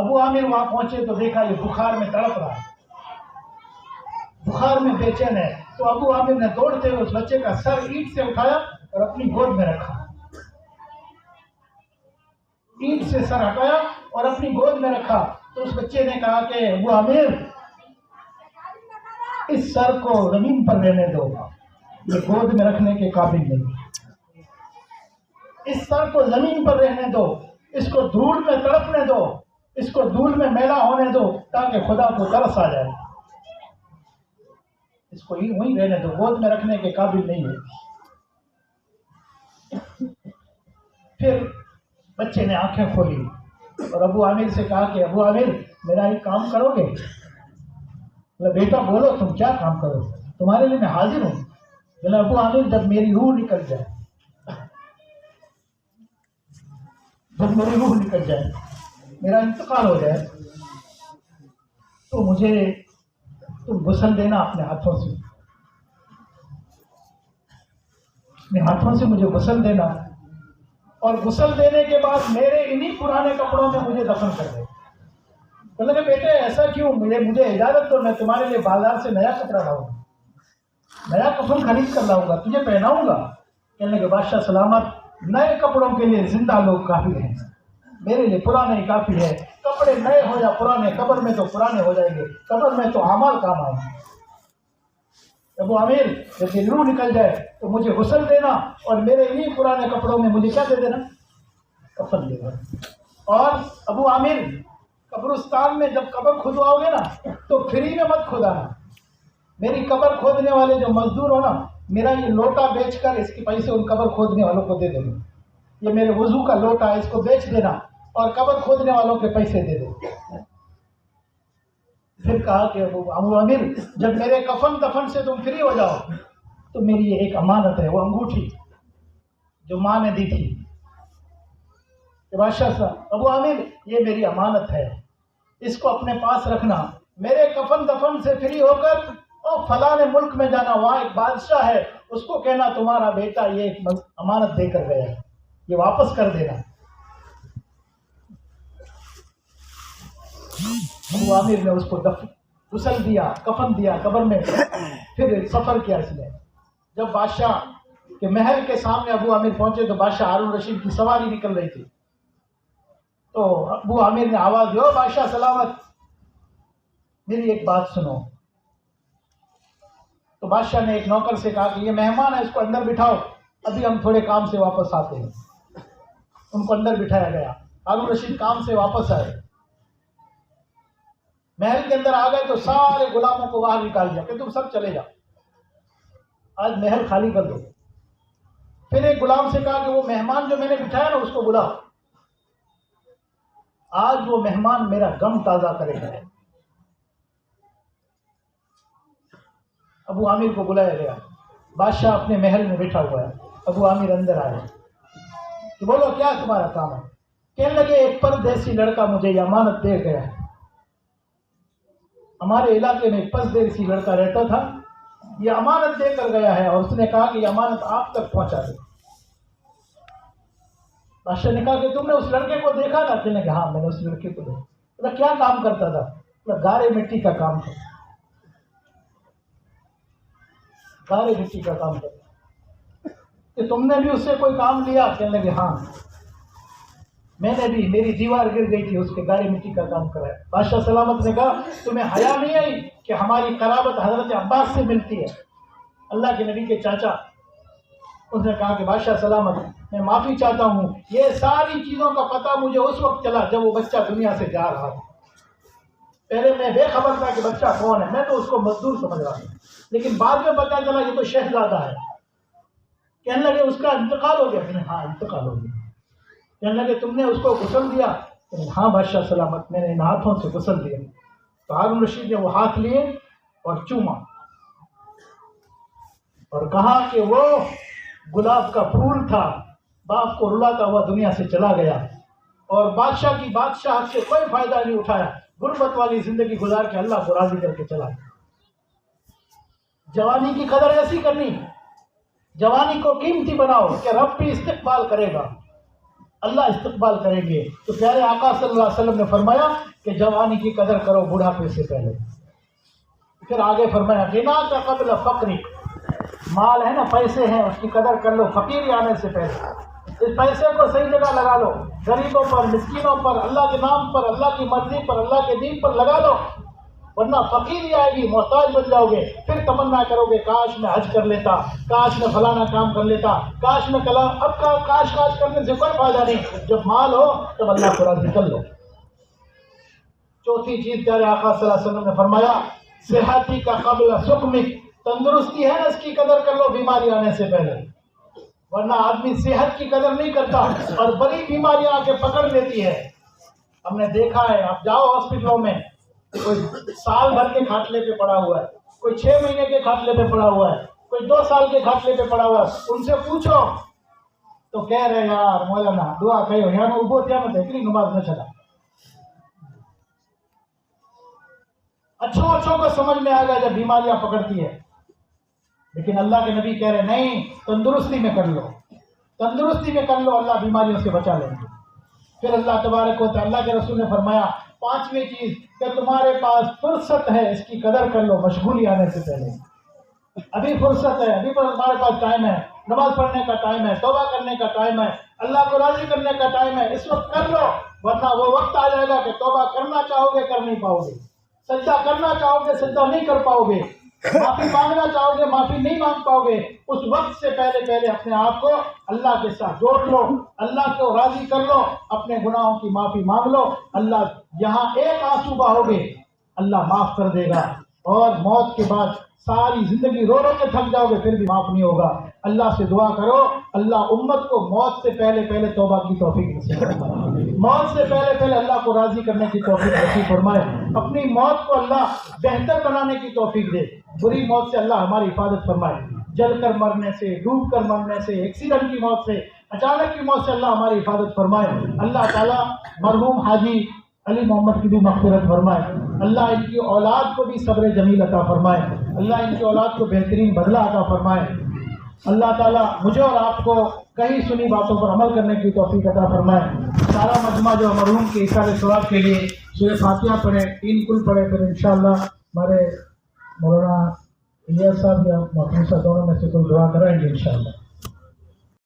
Speaker 1: ابو عامر وہاں پہنچے تو دیکھا یہ بخار میں تڑپ رہا ہے، بخار میں بے چین ہے. تو ابو عامر نے دوڑتے ہوئے اس بچے کا سر اینٹ سے اٹھایا اور اپنی گود میں رکھا. اینٹ سے سر ہٹایا اور اپنی گود میں رکھا. تو اس بچے نے کہا کہ ابو عامر اس سر کو زمین پر رہنے دو، یہ گود میں رکھنے کے قابل نہیں. اس سر کو زمین پر رہنے دو، اس کو دھول میں تڑپنے دو، اس کو دھول میں میلا ہونے دو تاکہ خدا کو ترس آ جائے. اس کو وہیں رہنے دو، گود میں رکھنے کے قابل نہیں ہے. پھر بچے نے آنکھیں کھولی اور ابو عامر سے کہا کہ ابو عامر میرا ایک کام کرو گے؟ بولا بیٹا بولو تم کیا کام کرو، تمہارے لیے میں حاضر ہوں. بولا ابو عامر جب میری روح نکل جائے، جب میری روح نکل جائے، میرا انتقال ہو جائے، تو مجھے تم غسل دینا اپنے ہاتھوں سے، اپنے ہاتھوں سے مجھے غسل دینا، اور غسل دینے کے بعد میرے انہی پرانے کپڑوں میں مجھے دفن کر دے. بولے کہ بیٹے ایسا کیوں، مجھے اجازت دو، میں تمہارے لیے بازار سے نیا کپڑا لاؤں گا، نیا کفن خرید کر لاؤں گا، تجھے پہناؤں گا. کہنے کہ بادشاہ سلامت، نئے کپڑوں کے لیے زندہ لوگ کافی ہیں، میرے لیے پرانے ہی کافی ہے. کپڑے نئے ہو یا پرانے، قبر میں تو پرانے ہو جائیں گے، قبر میں تو اعمال کام آئیں گے. ابو عامر جب یہ روح نکل جائے تو مجھے غسل دینا اور میرے انہی پرانے کپڑوں میں مجھے کیا دے دینا، کفن دے دینا. اور ابو عامر قبرستان میں جب قبر کھدواؤ گے نا تو فری میں مت کھدانا. میری قبر کھودنے والے جو مزدور ہو نا، میرا یہ لوٹا بیچ کر اس کے پیسے ان قبر کھودنے والوں کو دے دینا. یہ میرے وضو کا لوٹا ہے، اس کو بیچ دینا اور قبر کھودنے والوں کے پیسے دے دے. پھر کہا کہ ابو عامر جب میرے کفن دفن سے تم فری ہو جاؤ تو میری یہ ایک امانت ہے، وہ انگوٹھی جو ماں نے دی تھی. کہ بادشاہ صاحب ابو عامر یہ میری امانت ہے، اس کو اپنے پاس رکھنا. میرے کفن دفن سے فری ہو کر اور فلاں ملک میں جانا، وہاں ایک بادشاہ ہے، اس کو کہنا تمہارا بیٹا یہ ایک امانت دے کر گیا ہے، یہ واپس کر دینا. ابو عامر نے اس کو غسل دیا، کفن دیا، قبر میں پھر سفر کیا. اس نے جب بادشاہ کے محل کے سامنے ابو عامر پہنچے تو بادشاہ ہارون رشید کی سواری نکل رہی تھی. تو ابو عامر نے آواز دی، او بادشاہ سلامت، میری ایک بات سنو. تو بادشاہ نے ایک نوکر سے کہا کہ یہ مہمان ہے، اس کو اندر بٹھاؤ، ابھی ہم تھوڑے کام سے واپس آتے ہیں. ان کو اندر بٹھایا گیا. ہارون رشید کام سے واپس آئے، محل کے اندر آ گئے تو سارے غلاموں کو باہر نکال دیا کہ تم سب چلے جاؤ، آج محل خالی کر دو. پھر ایک غلام سے کہا کہ وہ مہمان جو میں نے بٹھایا نا اس کو بلا، آج وہ مہمان میرا غم تازہ کرے گا. ابو عامر کو بلایا گیا. بادشاہ اپنے محل میں بیٹھا ہوا ہے. ابو عامر اندر آئے کہ بولو کیا تمہارا کام ہے. کہنے لگے ایک پردیسی لڑکا مجھے یہ امانت دے گیا ہے. ہمارے علاقے میں ایک پردیسی لڑکا رہتا تھا، یہ امانت دے کر گیا ہے اور اس نے کہا کہ یہ امانت آپ تک پہنچا دے. بادشاہ نے کہا کہ تم نے اس لڑکے کو دیکھا تھا؟ کہنے کہ ہاں میں نے اس لڑکے کو دیکھا. کیا کام کرتا تھا؟ گارے مٹی کا کام تھا، گارے مٹی کا کام کرتا. کہ تم نے بھی اس سے کوئی کام لیا؟ کہنے لگے ہاں میں نے بھی، میری دیوار گر گئی تھی، اس کے گارے مٹی کا کام کرایا. بادشاہ سلامت نے کہا تمہیں حیا نہیں آئی کہ ہماری قرابت حضرت عباس سے ملتی ہے، اللہ کے نبی کے چاچا. اس نے کہا کہ بادشاہ سلامت میں معافی چاہتا ہوں، یہ ساری چیزوں کا پتہ مجھے اس وقت چلا جب وہ بچہ دنیا سے جا رہا تھا. پہلے میں بے خبر تھا کہ بچہ کون ہے، میں تو اس کو مزدور سمجھ رہا تھا، لیکن بعد میں پتہ چلا یہ تو شہزادہ ہے. کہنے لگے اس کا انتقال ہو گیا؟ کہنے ہاں انتقال ہو گیا. کہنے لگے تم نے اس کو غسل دیا؟ ہاں بادشاہ سلامت میں نے ان ہاتھوں سے غسل دیا. تو ہارون رشید نے وہ ہاتھ لیے اور چوما اور کہا کہ وہ گلاب کا پھول تھا، باپ کو رلاتا ہوا دنیا سے چلا گیا اور بادشاہ کی بادشاہت سے کوئی فائدہ نہیں اٹھایا، غربت والی زندگی گزار کے اللہ کو راضی کر کے چلا گیا. جوانی کی قدر ایسی کرنی، جوانی کو قیمتی بناؤ کہ رب بھی استقبال کرے گا. اللہ استقبال کریں گے. تو پیارے آقا صلی اللہ علیہ وسلم نے فرمایا کہ جوانی کی قدر کرو بڑھاپے سے پہلے. پھر آگے فرمایا غنا کا قبل فقری، مال ہے نا، پیسے ہیں، اس کی قدر کر لو فقیری آنے سے پہلے. اس پیسے کو صحیح جگہ لگا لو، غریبوں پر، مسکینوں پر، اللہ کے نام پر، اللہ کی مرضی پر، اللہ کے دین پر لگا لو، ورنہ فقیری آئے گی، محتاج بن جاؤ گے. پھر تمنا کرو گے کاش میں حج کر لیتا، کاش میں فلانا کام کر لیتا، کاش میں کلام. اب کاش کرنے سے کوئی فائدہ نہیں. جب مال ہو تب اللہ کو راضی کر لو. چوتھی چیز پیارے آقا صلی اللہ علیہ وسلم نے فرمایا صحتی کا قبل سقمک، تندرستی ہے نا اس کی قدر کر لو بیماری آنے سے پہلے، ورنہ آدمی صحت کی قدر نہیں کرتا اور بڑی بیماریاں آ کے پکڑ لیتی ہے. ہم نے دیکھا ہے، آپ جاؤ ہاسپٹلوں میں، کوئی سال بھر کے کھاتلے پہ پڑا ہوا ہے، کوئی 6 مہینے کے کھاتلے پہ پڑا ہوا ہے، کوئی 2 سال کے کھاتلے پہ پڑا ہوا ہے. ان سے پوچھو تو کہہ رہے یار مولانا دعا کہو یار ابو تھیا میں دیکھلی نماز نہ چلا. اچھوں کو سمجھ میں آ گیا جب بیماریاں پکڑتی ہے. لیکن اللہ کے نبی کہہ رہے نہیں، تندرستی میں کر لو، تندرستی میں کر لو، اللہ بیماریوں سے بچا لیں گے. پھر اللہ تبارک و تعالیٰ، اللہ کے رسول نے فرمایا 5ویں چیز کہ تمہارے پاس فرصت ہے اس کی قدر کر لو مشغولی آنے سے پہلے. ابھی فرصت ہے، ابھی تمہارے پاس ٹائم ہے، نماز پڑھنے کا ٹائم ہے، توبہ کرنے کا ٹائم ہے، اللہ کو راضی کرنے کا ٹائم ہے. اس وقت کر لو، ورنہ وہ وقت آ جائے گا کہ توبہ کرنا چاہو گے کر نہیں پاؤ گے، سجدہ کرنا چاہو گے سجدہ نہیں کر پاؤ گے، معافی مانگنا چاہو گے معافی نہیں مانگ پاؤ گے. اس وقت سے پہلے اپنے آپ کو اللہ کے ساتھ جوڑ لو، اللہ کو راضی کر لو، اپنے گناہوں کی معافی مانگ لو. اللہ یہاں ایک آنسو بہو گے اللہ معاف کر دے گا، اور موت کے بعد ساری زندگی رو کے تھک جاؤ گے پھر بھی معاف نہیں ہوگا. اللہ سے دعا کرو اللہ امت کو موت سے پہلے توبہ کی توفیق نصیب فرمائے، موت سے پہلے اللہ کو راضی کرنے کی توفیق نصیب فرمائے. اپنی موت کو اللہ بہتر بنانے کی توفیق دے. بری موت سے اللہ ہماری حفاظت فرمائے، جل کر مرنے سے، ڈوب کر مرنے سے، ایکسیڈنٹ کی موت سے، اچانک کی موت سے اللہ ہماری حفاظت فرمائے. اللہ تعالیٰ مرحوم حاجی علی محمد کی بھی مغفرت فرمائے. اللہ ان کی اولاد کو بھی صبر جمیل عطا فرمائے. اللہ ان کی اولاد کو بہترین بدلہ عطا فرمائے. اللہ تعالیٰ مجھے اور آپ کو کئی سنی باتوں پر عمل کرنے کی توفیق عطا فرمائے. سارا مجمع جو مرحوم کے ایثار ثواب کے لیے سورہ فاتحہ پڑھے، 3 کل پڑھے، پھر انشاءاللہ ہمارے مولانا الیاس صاحب یا محفوظ صاحب دونوں میں سے کوئی دعا کرائیں گے انشاءاللہ.